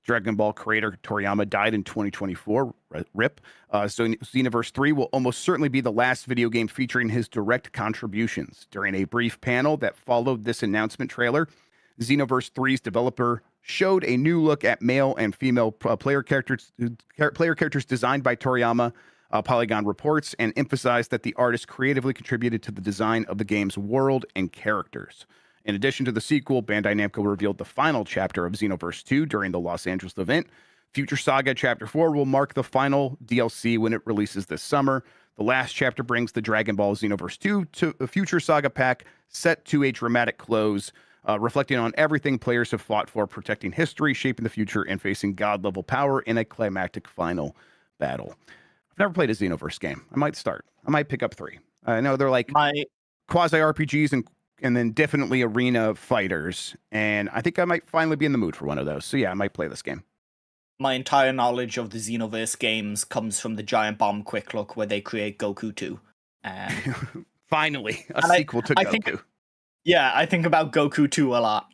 Dragon Ball creator Toriyama died in 2024, RIP. So Xenoverse 3 will almost certainly be the last video game featuring his direct contributions. During a brief panel that followed this announcement trailer, Xenoverse 3's developer showed a new look at male and female player characters designed by Toriyama, Polygon reports, and emphasized that the artist creatively contributed to the design of the game's world and characters. In addition to the sequel, Bandai Namco revealed the final chapter of Xenoverse 2 during the Los Angeles event. Future Saga Chapter 4 will mark the final DLC when it releases this summer. The last chapter brings the Dragon Ball Xenoverse 2 to a Future Saga pack set to a dramatic close, reflecting on everything players have fought for, protecting history, shaping the future, and facing god-level power in a climactic final battle. I've never played a Xenoverse game. I might start. I might pick up 3. I know they're like quasi-RPGs and then definitely arena fighters, and I think I might finally be in the mood for one of those. So yeah, I might play this game. My entire knowledge of the Xenoverse games comes from the Giant Bomb Quick Look where they create Goku 2. Finally, a sequel to Goku. I think about Goku 2 a lot.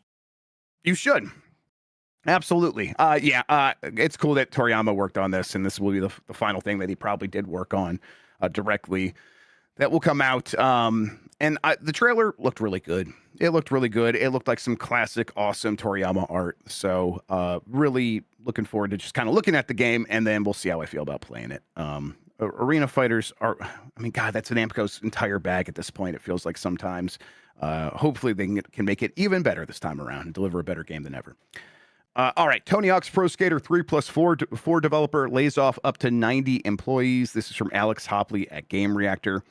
You should. Absolutely. It's cool that Toriyama worked on this, and this will be the final thing that he probably did work on directly that will come out. The trailer looked really good. It looked really good. It looked like some classic, awesome Toriyama art. So really looking forward to just kind of looking at the game, and then we'll see how I feel about playing it. Arena fighters are, God, that's Namco's entire bag at this point. It feels like sometimes. Hopefully they can make it even better this time around and deliver a better game than ever. All right, Tony Hawk's Pro Skater 3+4 developer lays off up to 90 employees. This is from Alex Hopley at Game Reactor.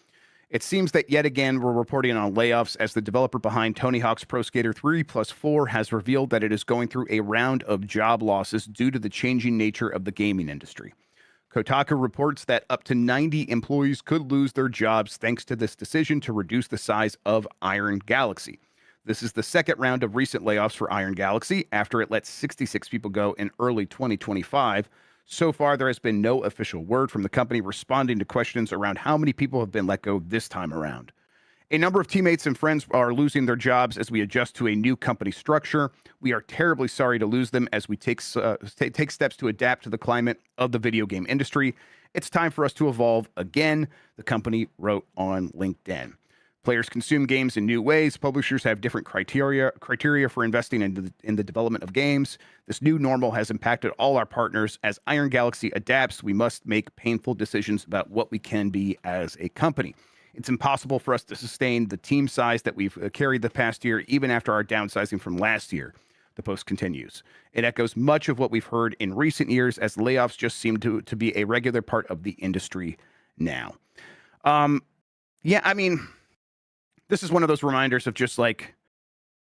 It seems that yet again we're reporting on layoffs as the developer behind Tony Hawk's Pro Skater 3+4 has revealed that it is going through a round of job losses due to the changing nature of the gaming industry. Kotaku reports that up to 90 employees could lose their jobs thanks to this decision to reduce the size of Iron Galaxy. This is the second round of recent layoffs for Iron Galaxy after it let 66 people go in early 2025. So far, there has been no official word from the company responding to questions around how many people have been let go this time around. A number of teammates and friends are losing their jobs as we adjust to a new company structure. We are terribly sorry to lose them as we take steps to adapt to the climate of the video game industry. It's time for us to evolve again, the company wrote on LinkedIn. Players consume games in new ways. Publishers have different criteria for investing in the development of games. This new normal has impacted all our partners. As Iron Galaxy adapts, we must make painful decisions about what we can be as a company. It's impossible for us to sustain the team size that we've carried the past year, even after our downsizing from last year. The post continues. It echoes much of what we've heard in recent years, as layoffs just seem to be a regular part of the industry now. Yeah, I mean, this is one of those reminders of just like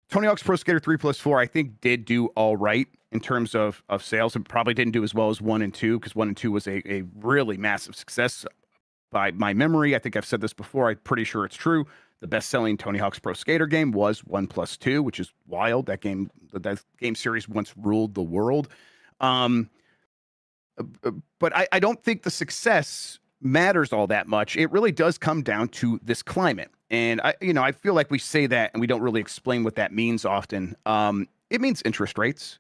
Tony Hawk's Pro Skater 3 plus 4, I think did do all right in terms of sales. It probably didn't do as well as 1 and 2, because 1 and 2 was a really massive success by my memory. I think I've said this before. I'm pretty sure it's true. The best-selling Tony Hawk's Pro Skater game was 1 plus 2, which is wild. That game series once ruled the world. But I don't think the success matters all that much. It really does come down to this climate. And I feel like we say that and we don't really explain what that means often. It means interest rates.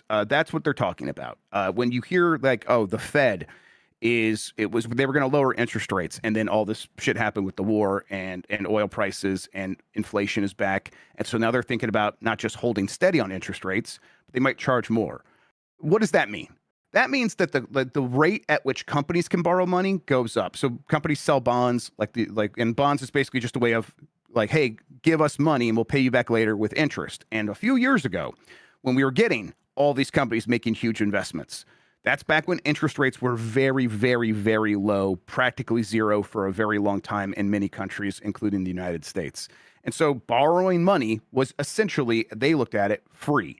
That's what they're talking about. When you hear like, oh, the Fed they were going to lower interest rates, and then all this shit happened with the war and oil prices, and inflation is back. And so now they're thinking about not just holding steady on interest rates, but they might charge more. What does that mean? That means that the rate at which companies can borrow money goes up. So companies sell bonds, and bonds is basically just a way of like, hey, give us money and we'll pay you back later with interest. And a few years ago, when we were getting all these companies making huge investments, that's back when interest rates were very, very, very low, practically zero for a very long time in many countries, including the United States. And so borrowing money was essentially, they looked at it, free.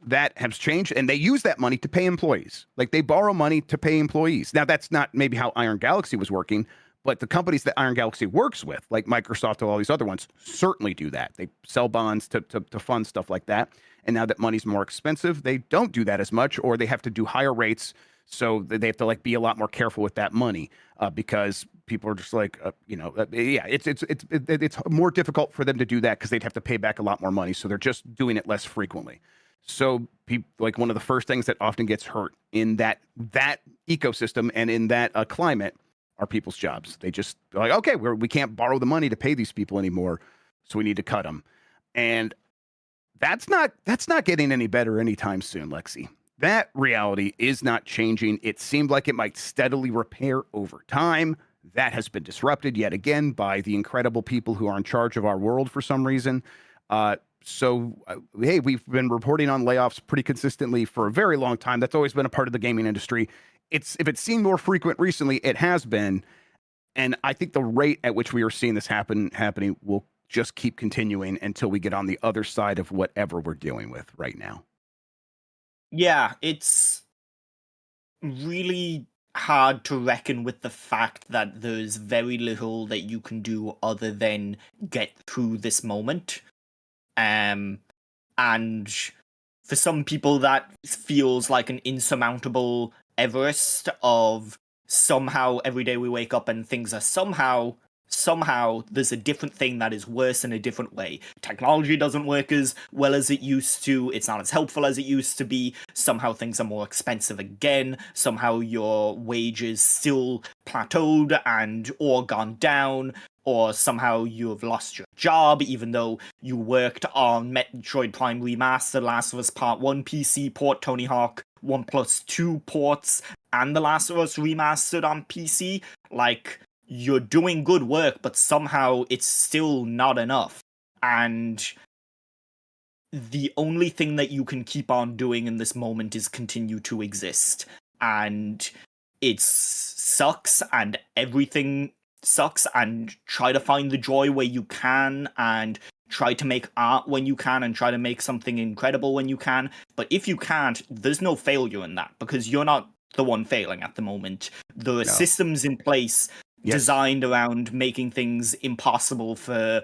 That has changed, and they use that money to pay employees. Like, they borrow money to pay employees. Now, that's not maybe how Iron Galaxy was working, but the companies that Iron Galaxy works with, like Microsoft and all these other ones, certainly do that. They sell bonds to fund stuff like that. And now that money's more expensive, they don't do that as much, or they have to do higher rates. So they have to like be a lot more careful with that money because people are just like, it's more difficult for them to do that because they'd have to pay back a lot more money. So they're just doing it less frequently. So like one of the first things that often gets hurt in that ecosystem and in that climate are people's jobs. They're like, okay, we can't borrow the money to pay these people anymore, so we need to cut them. And that's not getting any better anytime soon, Lexi. That reality is not changing. It seemed like it might steadily repair over time. That has been disrupted yet again by the incredible people who are in charge of our world for some reason. Hey, we've been reporting on layoffs pretty consistently for a very long time. That's always been a part of the gaming industry. If it's seemed more frequent recently, it has been. And I think the rate at which we are seeing this happening will just keep continuing until we get on the other side of whatever we're dealing with right now. Yeah, it's really hard to reckon with the fact that there's very little that you can do other than get through this moment. And for some people, that feels like an insurmountable Everest of somehow every day we wake up and things are somehow there's a different thing that is worse in a different way. Technology doesn't work as well as it used to. It's not as helpful as it used to be. Somehow things are more expensive again. Somehow your wages still plateaued or gone down. Or somehow you have lost your job, even though you worked on Metroid Prime Remastered, Last of Us Part 1 PC port, Tony Hawk 1+2 ports, and The Last of Us Remastered on PC. Like, you're doing good work, but somehow it's still not enough. And the only thing that you can keep on doing in this moment is continue to exist. And it sucks, and everything sucks, and try to find the joy where you can, and try to make art when you can, and try to make something incredible when you can. But if you can't, there's no failure in that, because you're not the one failing at the moment. There are systems in place designed around making things impossible for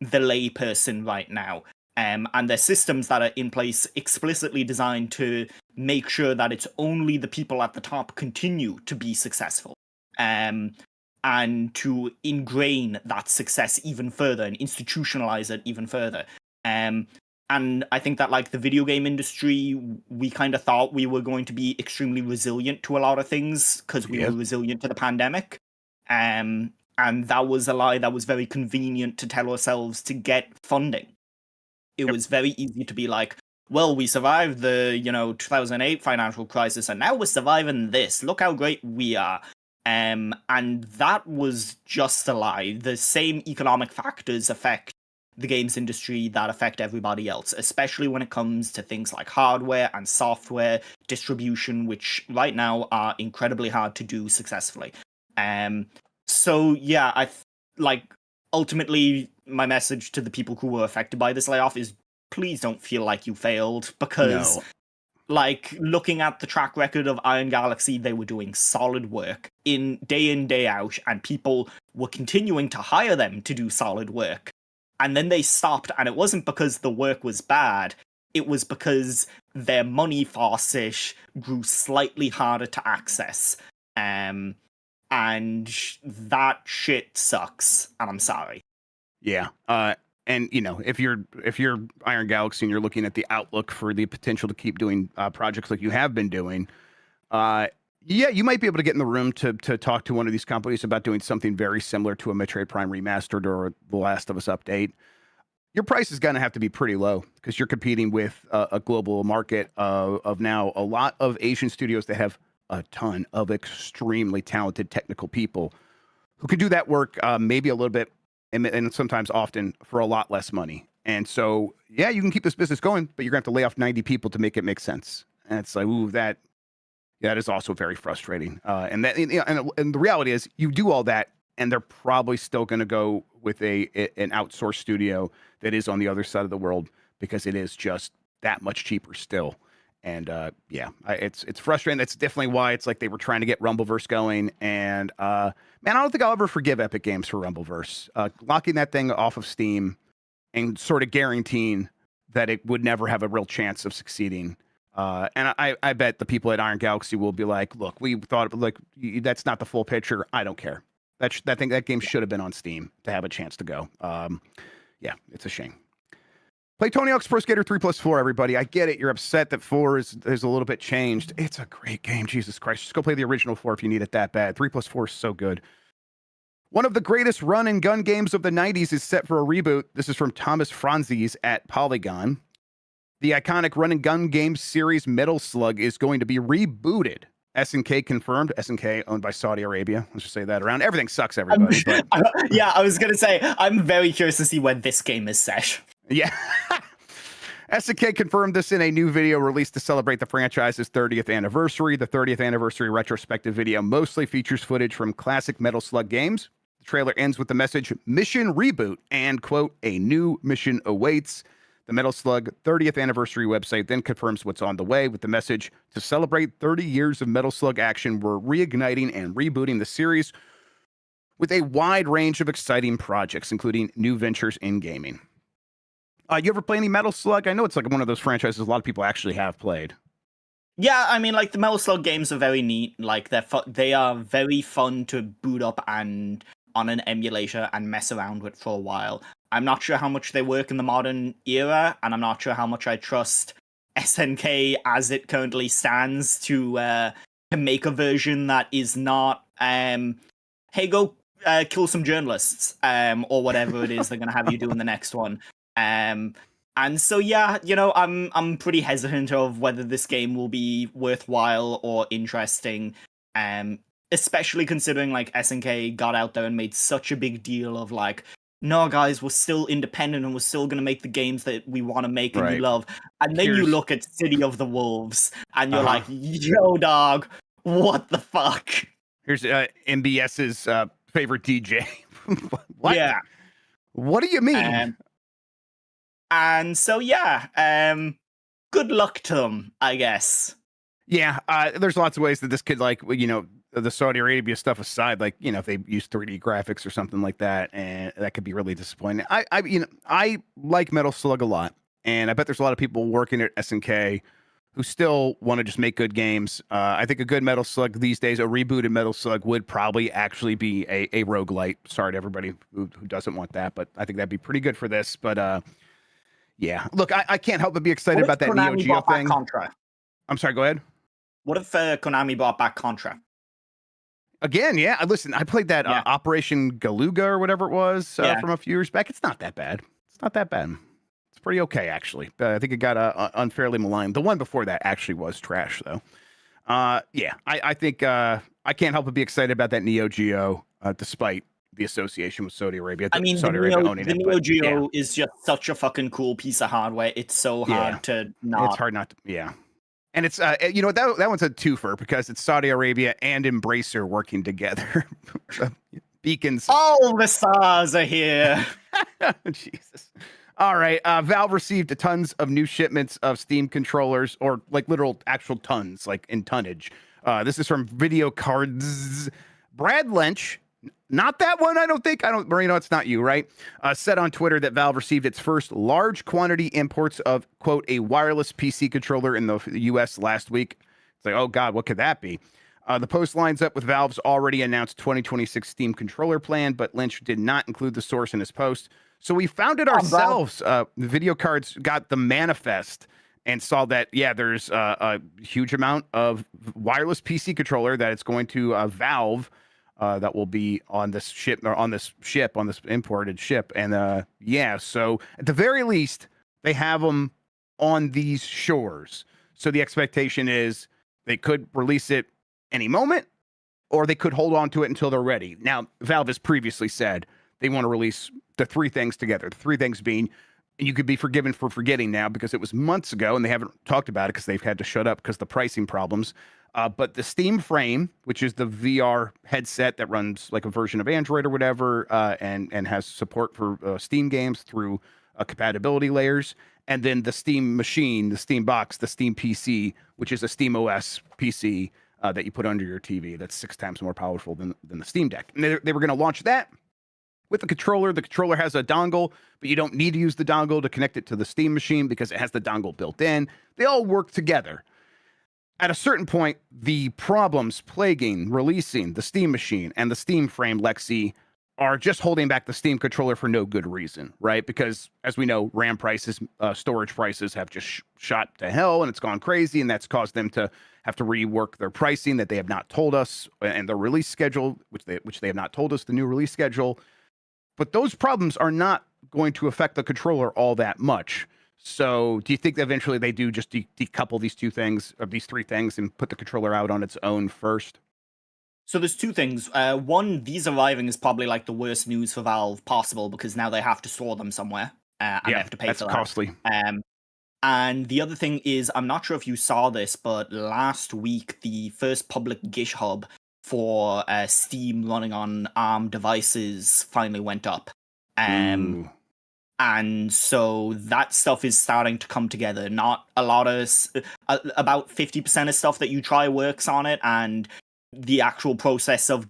the layperson right now. And there's systems that are in place explicitly designed to make sure that it's only the people at the top continue to be successful. and to ingrain that success even further and institutionalize it even further. And I think that like the video game industry, we kind of thought we were going to be extremely resilient to a lot of things because we were resilient to the pandemic. And that was a lie that was very convenient to tell ourselves to get funding. It was very easy to be like, well, we survived the, 2008 financial crisis and now we're surviving this. Look how great we are. And that was just a lie. The same economic factors affect the games industry that affect everybody else, especially when it comes to things like hardware and software distribution, which right now are incredibly hard to do successfully. So yeah, ultimately my message to the people who were affected by this layoff is please don't feel like you failed, because like looking at the track record of Iron Galaxy, they were doing solid work in, day out, and people were continuing to hire them to do solid work. And then they stopped, and it wasn't because the work was bad. It was because their money faucet grew slightly harder to access. And that shit sucks, and I'm sorry. Yeah. And if you're Iron Galaxy and you're looking at the outlook for the potential to keep doing projects like you have been doing, you might be able to get in the room to talk to one of these companies about doing something very similar to a Metroid Prime Remastered or The Last of Us update. Your price is going to have to be pretty low because you're competing with a global market of now a lot of Asian studios that have a ton of extremely talented technical people who can do that work maybe a little bit and sometimes often for a lot less money. And so, yeah, you can keep this business going, but you're going to have to lay off 90 people to make it make sense. And it's like, ooh, that is also very frustrating. And the reality is you do all that and they're probably still going to go with an outsourced studio that is on the other side of the world because it is just that much cheaper still. And it's frustrating. That's definitely why it's like they were trying to get Rumbleverse going. And man, I don't think I'll ever forgive Epic Games for Rumbleverse. Locking that thing off of Steam and sort of guaranteeing that it would never have a real chance of succeeding. And I bet the people at Iron Galaxy will be like, look, we thought like that's not the full picture. I don't care. That game should have been on Steam to have a chance to go. Yeah, it's a shame. Play Tony Hawk's Pro Skater 3+4, everybody. I get it. You're upset that 4 is a little bit changed. It's a great game. Jesus Christ. Just go play the original 4 if you need it that bad. 3+4 is so good. One of the greatest run and gun games of the 90s is set for a reboot. This is from Thomas Franzese at Polygon. The iconic run and gun game series Metal Slug is going to be rebooted. SNK confirmed. SNK owned by Saudi Arabia. Let's just say that around. Everything sucks, everybody. Yeah, I was going to say, I'm very curious to see when this game is set. Yeah. SNK confirmed this in a new video released to celebrate the franchise's 30th anniversary. The 30th anniversary retrospective video mostly features footage from classic Metal Slug games. The trailer ends with the message, Mission Reboot, and, quote, a new mission awaits. The Metal Slug 30th anniversary website then confirms what's on the way with the message, to celebrate 30 years of Metal Slug action, we're reigniting and rebooting the series with a wide range of exciting projects, including new ventures in gaming. You ever play any Metal Slug? I know it's like one of those franchises a lot of people actually have played. Yeah, I mean, like the Metal Slug games are very neat. Like they are very fun to boot up and on an emulator and mess around with for a while. I'm not sure how much they work in the modern era, and I'm not sure how much I trust SNK as it currently stands to make a version that is not, hey, go kill some journalists, or whatever it is they're going to have you do in the next one. And so, yeah, I'm pretty hesitant of whether this game will be worthwhile or interesting, especially considering like SNK got out there and made such a big deal of like, no, guys, we're still independent and we're still going to make the games that we want to make and you love. And then you look at City of the Wolves and you're like, yo, dog, what the fuck? Here's MBS's favorite DJ. What? Yeah. What do you mean? And so, yeah, good luck to them, I guess. Yeah, there's lots of ways that this could, like, the Saudi Arabia stuff aside, like, if they use 3D graphics or something like that, and that could be really disappointing. I like Metal Slug a lot, and I bet there's a lot of people working at SNK who still want to just make good games. I think a good Metal Slug these days, a rebooted Metal Slug would probably actually be a roguelite. Sorry to everybody who doesn't want that, but I think that'd be pretty good for this. But yeah, look, I can't help but be excited about that Neo Konami Geo brought back thing. Contra? I'm sorry, go ahead. What if Konami brought back Contra? Again, yeah. Listen, I played that Yeah. Operation Galuga or whatever it was Yeah. from a few years back. It's not that bad. It's not that bad. It's pretty okay, actually. I think it got unfairly maligned. The one before that actually was trash, though. Yeah, I think I can't help but be excited about that Neo Geo, despite the association with Saudi Arabia. I mean, Saudi Arabia owning the it, Neo but yeah, Geo is just such a fucking cool piece of hardware. It's so yeah, hard to it's not. hard not to. Yeah, and it's you know that one's a twofer because it's Saudi Arabia and Embracer working together. Beacons. All the stars are here. Jesus. All right. Valve received tons of new shipments of Steam controllers, or like literal actual tons, like in tonnage. This is from Video Cards. Brad Lynch, not that one, I don't think. Marino, it's not you, right? Said on Twitter that Valve received its first large quantity imports of, quote, a wireless PC controller in the US last week. It's like, oh God, what could that be? The post lines up with Valve's already announced 2026 Steam controller plan, but Lynch did not include the source in his post. So we found it ourselves. Video Cards got the manifest and saw that, yeah, there's a huge amount of wireless PC controller that it's going to Valve that will be on this ship, or on this imported ship. And yeah, so at the very least, they have them on these shores. So the expectation is they could release it any moment, or they could hold on to it until they're ready. Now, Valve has previously said they want to release the three things together. The three things being, and you could be forgiven for forgetting now because it was months ago and they haven't talked about it because they've had to shut up because of the pricing problems. But the Steam Frame, which is the VR headset that runs like a version of Android or whatever, and has support for Steam games through compatibility layers. And then the Steam Machine, the Steam Box, the Steam PC, which is a Steam OS PC that you put under your TV. That's 6 times more powerful than the Steam Deck. And they were going to launch that with the controller. The controller has a dongle, but you don't need to use the dongle to connect it to the Steam Machine because it has the dongle built in. They all work together. At a certain point, the problems plaguing releasing the Steam Machine and the Steam Frame, Lexi, are just holding back the Steam controller for no good reason, right? Because as we know, RAM prices, storage prices have just shot to hell and it's gone crazy. And that's caused them to have to rework their pricing that they have not told us, and their release schedule, which they have not told us the new release schedule. But those problems are not going to affect the controller all that much. So do you think that eventually they do just decouple these two things, or these three things, and put the controller out on its own first? So there's two things. One, these arriving is probably like the worst news for Valve possible because now they have to store them somewhere and they have to pay for that. That's costly. And the other thing is, I'm not sure if you saw this, but last week the first public GitHub for Steam running on ARM devices finally went up. And so that stuff is starting to come together. Not a lot of, about 50% of stuff that you try works on it, and the actual process of,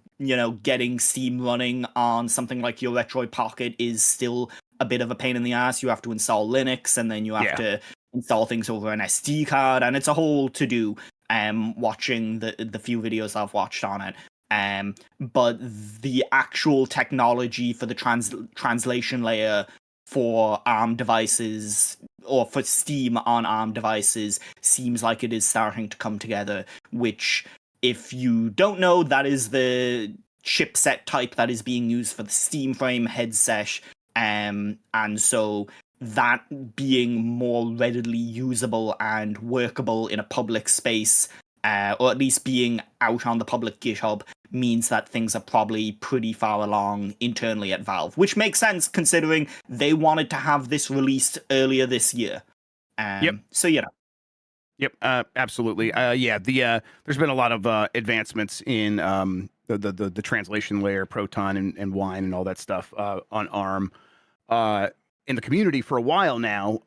getting Steam running on something like your Retroid Pocket is still a bit of a pain in the ass. You have to install Linux, and then you have to install things over an SD card, and it's a whole to-do. Watching the few videos I've watched on it. But the actual technology for the translation layer for ARM devices, or for Steam on ARM devices, seems like it is starting to come together, which, if you don't know, that is the chipset type that is being used for the Steam Frame headset. And so that being more readily usable and workable in a public space, or at least being out on the public GitHub, means that things are probably pretty far along internally at Valve, which makes sense considering they wanted to have this released earlier this year. So, Yep, absolutely. There's been a lot of advancements in the translation layer, Proton and Wine and all that stuff on ARM in the community for a while now,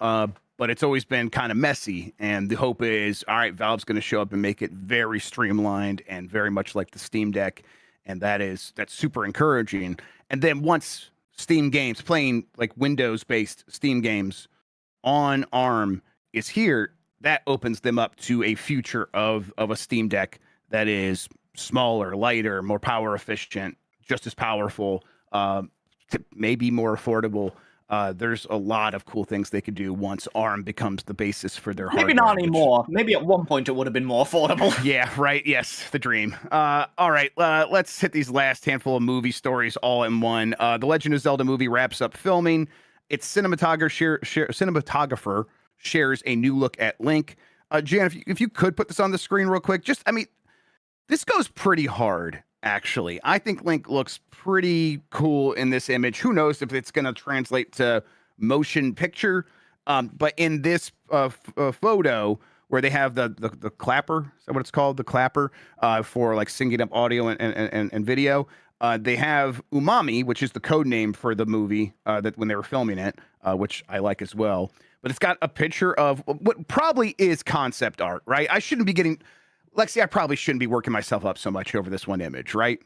but it's always been kind of messy. And the hope is, all right, Valve's going to show up and make it very streamlined and very much like the Steam Deck, and that's super encouraging. And then once Steam games, playing like Windows-based Steam games on ARM is here, that opens them up to a future of a Steam Deck that is smaller, lighter, more power efficient, just as powerful, maybe more affordable. There's a lot of cool things they could do once ARM becomes the basis for their hardware. Maybe not anymore. Maybe at one point it would have been more affordable. Yeah, right. Yes, the dream. All right, let's hit these last handful of movie stories all in one. The Legend of Zelda movie wraps up filming. Its cinematographer shares a new look at Link. Jan, if you could put this on the screen real quick, I mean, this goes pretty hard, actually. I think Link looks pretty cool in this image. Who knows if it's going to translate to motion picture? But in this photo, where they have the clapper, is that what it's called? The clapper for like syncing up audio and video. They have Umami, which is the code name for the movie that when they were filming it, which I like as well. But it's got a picture of what probably is concept art, right? I shouldn't be getting, Lexi, I probably shouldn't be working myself up so much over this one image, right?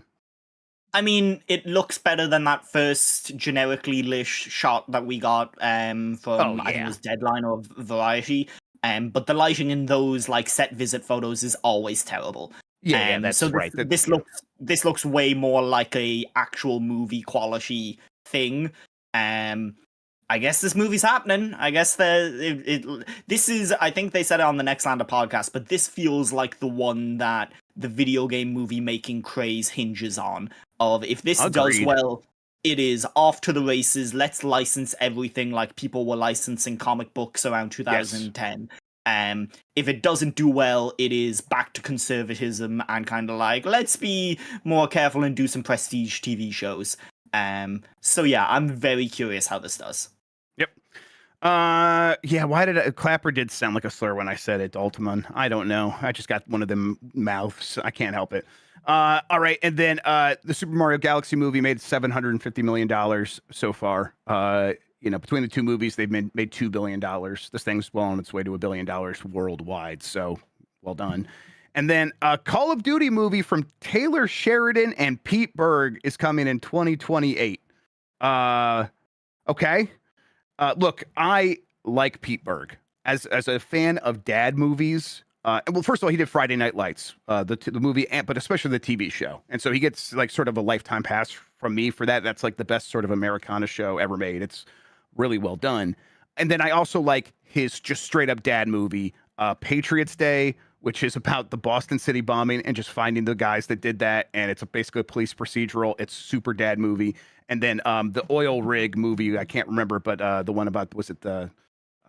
I mean, it looks better than that first generically lish shot that we got from, I think it was Deadline or Variety. But the lighting in those like set visit photos is always terrible. Yeah, that's so right. This looks way more like a actual movie quality thing. I guess this movie's happening. I guess this is, I think they said it on the Nextlander podcast, but this feels like the one that the video game movie making craze hinges on. Of if this does well, it is off to the races. Let's license everything like people were licensing comic books around 2010. Yes. If it doesn't do well, it is back to conservatism and kind of like, let's be more careful and do some prestige TV shows. So yeah, I'm very curious how this does. Yep. Yeah, why did Clapper did sound like a slur when I said it, Ultimon. I don't know. I just got one of them mouths. I can't help it. All right, and then the Super Mario Galaxy movie made $750 million so far. Between the two movies, they've made $2 billion. This thing's well on its way to $1 billion worldwide, so well done. And then a Call of Duty movie from Taylor Sheridan and Pete Berg is coming in 2028. Okay. Look, I like Pete Berg as a fan of dad movies. Well, first of all, he did Friday Night Lights, the movie, but especially the TV show. And so he gets like sort of a lifetime pass from me for that. That's like the best sort of Americana show ever made. It's really well done. And then I also like his just straight up dad movie, Patriots Day, which is about the Boston City bombing and just finding the guys that did that. And it's basically a police procedural. It's super dad movie. And then the oil rig movie, I can't remember, but the one about, was it the,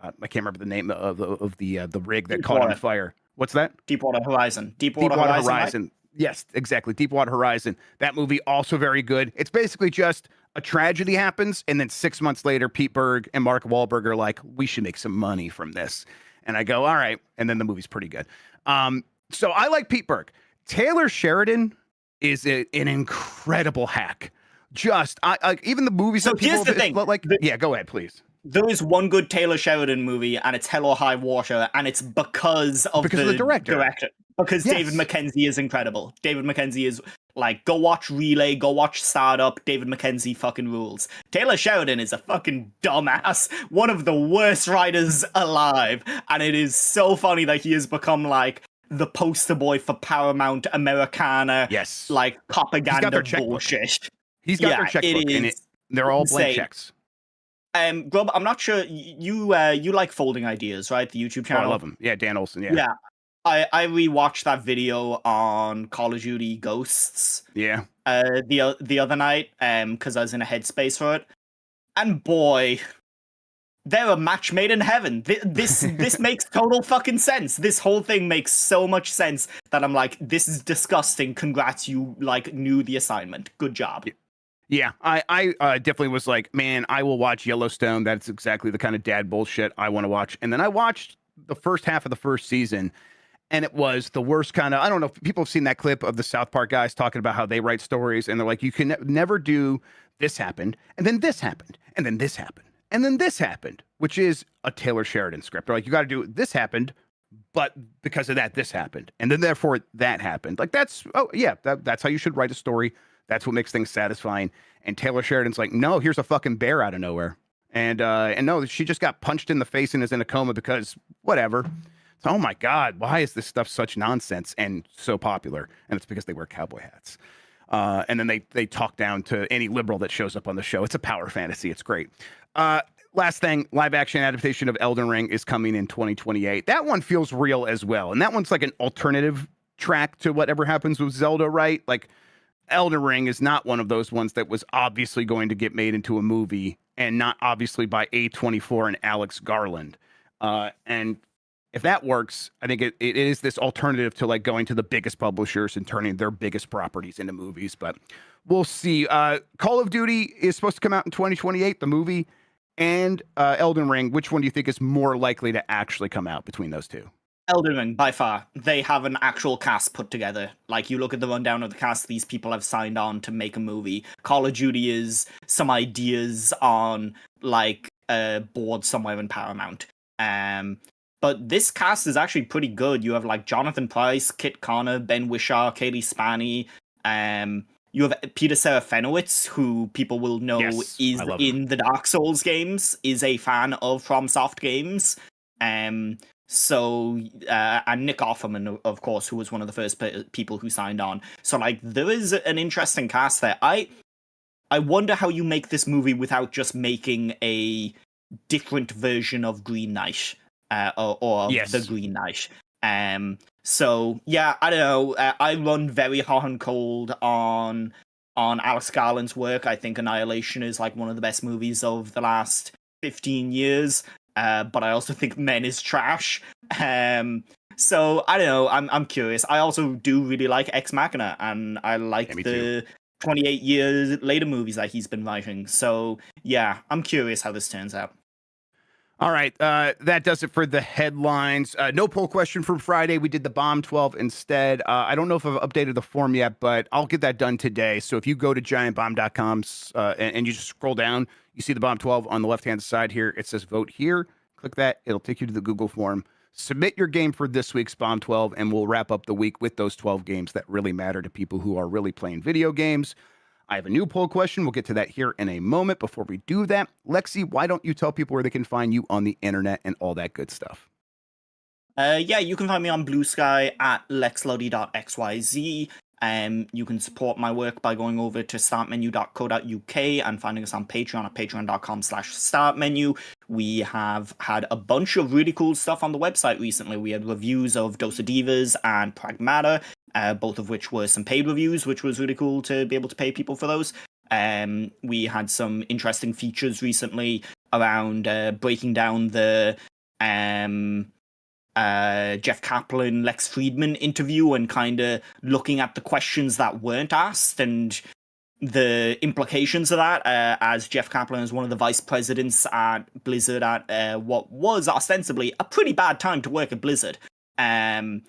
I can't remember the name of the rig that caught on fire. What's that? Deepwater Horizon. Deepwater Horizon. Right? Yes, exactly. Deepwater Horizon. That movie also very good. It's basically just a tragedy happens, and then 6 months later, Pete Berg and Mark Wahlberg are like, we should make some money from this. And I go, all right. And then the movie's pretty good. So I like Pete Berg. Taylor Sheridan is an incredible hack. Just even the movies. So here's the thing. Yeah, go ahead, please. There is one good Taylor Sheridan movie, and it's Hell or High Water, and it's because of the director. Because yes. David Mackenzie is incredible. David Mackenzie is like, go watch Relay, go watch Startup. David Mackenzie fucking rules. Taylor Sheridan is a fucking dumbass, one of the worst writers alive, and it is so funny that he has become like the poster boy for Paramount Americana. Yes, like propaganda bullshit. He's got their checkbook, and they're all blank checks. Grubb, I'm not sure you like Folding Ideas, right? The YouTube channel. Oh, I love him. Yeah, Dan Olsen. Yeah. Yeah. I rewatched that video on Call of Duty Ghosts. Yeah. The other night, because I was in a headspace for it, and boy, they're a match made in heaven. This makes total fucking sense. This whole thing makes so much sense that I'm like, this is disgusting. Congrats, you like knew the assignment. Good job. Yeah, I definitely was like, man, I will watch Yellowstone. That's exactly the kind of dad bullshit I want to watch. And then I watched the first half of the first season, and it was the worst kind of, I don't know if people have seen that clip of the South Park guys talking about how they write stories, and they're like, you can never do this happened, and then this happened, and then this happened, and then this happened, which is a Taylor Sheridan script. They're like, you got to do this happened, but because of that, this happened, and then therefore that happened. Like that's how you should write a story. That's what makes things satisfying. And Taylor Sheridan's like, no, here's a fucking bear out of nowhere. And no, she just got punched in the face and is in a coma because whatever. Oh my God, why is this stuff such nonsense and so popular? And it's because they wear cowboy hats. And then they talk down to any liberal that shows up on the show. It's a power fantasy. It's great. Last thing, live action adaptation of Elden Ring is coming in 2028. That one feels real as well. And that one's like an alternative track to whatever happens with Zelda, right? Like Elden Ring is not one of those ones that was obviously going to get made into a movie, and not obviously by A24 and Alex Garland. And if that works, I think it is this alternative to like going to the biggest publishers and turning their biggest properties into movies. But we'll see. Call of Duty is supposed to come out in 2028, the movie, and Elden Ring. Which one do you think is more likely to actually come out between those two? Elden Ring, by far. They have an actual cast put together. Like, you look at the rundown of the cast, these people have signed on to make a movie. Call of Duty is some ideas on, like, a board somewhere in Paramount. But this cast is actually pretty good. You have, like, Jonathan Pryce, Kit Connor, Ben Whishaw, Kaylee Spaney. You have Peter Serafinowicz, who people will know is in the Dark Souls games, is a fan of FromSoft games. And Nick Offerman, of course, who was one of the first people who signed on. So, like, there is an interesting cast there. I wonder how you make this movie without just making a different version of Green Knight, or the Green Knight. So yeah, I don't know. I run very hot and cold on Alex Garland's work. I think Annihilation is like one of the best movies of the last 15 years. But I also think Men is trash. So I don't know. I'm curious. I also do really like Ex Machina, and I like the 28 years later movies that he's been writing. So yeah, I'm curious how this turns out. All right, that does it for the headlines. No poll question from Friday. We did the Bomb 12 instead. I don't know if I've updated the form yet, but I'll get that done today. So if you go to giantbomb.com and you just scroll down, you see the Bomb 12 on the left-hand side here. It says vote here. Click that. It'll take you to the Google form. Submit your game for this week's Bomb 12, and we'll wrap up the week with those 12 games that really matter to people who are really playing video games. I have a new poll question. We'll get to that here in a moment. Before we do that, Lexi, why don't you tell people where they can find you on the internet and all that good stuff? Yeah, you can find me on Blue Sky at lexluddy.xyz. You can support my work by going over to startmenu.co.uk and finding us on Patreon at patreon.com/startmenu. We have had a bunch of really cool stuff on the website recently. We had reviews of Dose of Divas and Pragmata, both of which were some paid reviews, which was really cool to be able to pay people for those. We had some interesting features recently around breaking down the Jeff Kaplan, Lex Friedman interview and kind of looking at the questions that weren't asked and the implications of that, as Jeff Kaplan is one of the vice presidents at Blizzard at what was ostensibly a pretty bad time to work at Blizzard. So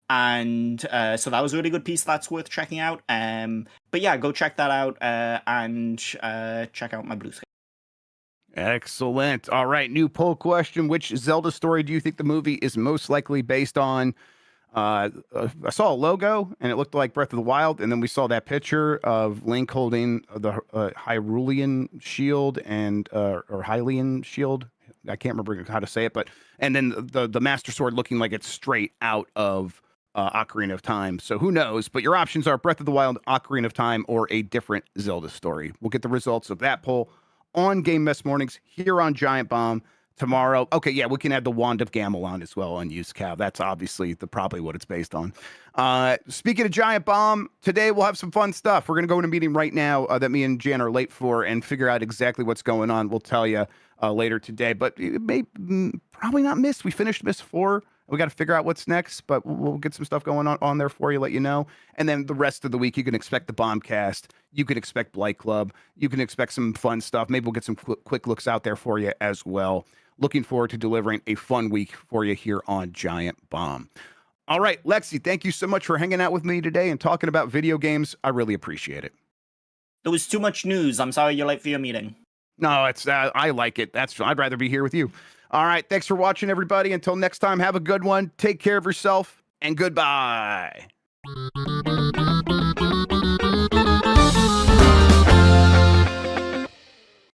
that was a really good piece that's worth checking out. But yeah, go check that out and check out my Blue Sky. Excellent. All right, new poll question. Which Zelda story do you think the movie is most likely based on? I saw a logo, and it looked like Breath of the Wild, and then we saw that picture of Link holding the Hyrulean shield or Hylian shield. I can't remember how to say it, and then the Master Sword looking like it's straight out of Ocarina of Time. So who knows? But your options are Breath of the Wild, Ocarina of Time, or a different Zelda story. We'll get the results of that poll on Game Mess Mornings here on Giant Bomb tomorrow. Okay, yeah, we can add the Wand of Gamelon as well on Used Cow. That's obviously probably what it's based on. Speaking of Giant Bomb, today we'll have some fun stuff. We're going to go in a meeting right now that me and Jan are late for and figure out exactly what's going on. We'll tell you later today, but it may probably not miss. We finished Miss 4. We got to figure out what's next, but we'll get some stuff going on there for you, let you know. And then the rest of the week, you can expect the Bombcast. You can expect Blight Club. You can expect some fun stuff. Maybe we'll get some quick looks out there for you as well. Looking forward to delivering a fun week for you here on Giant Bomb. All right, Lexi, thank you so much for hanging out with me today and talking about video games. I really appreciate it. There was too much news. I'm sorry you're late for your meeting. No, it's I like it. I'd rather be here with you. All right, thanks for watching, everybody. Until next time, have a good one. Take care of yourself, and goodbye.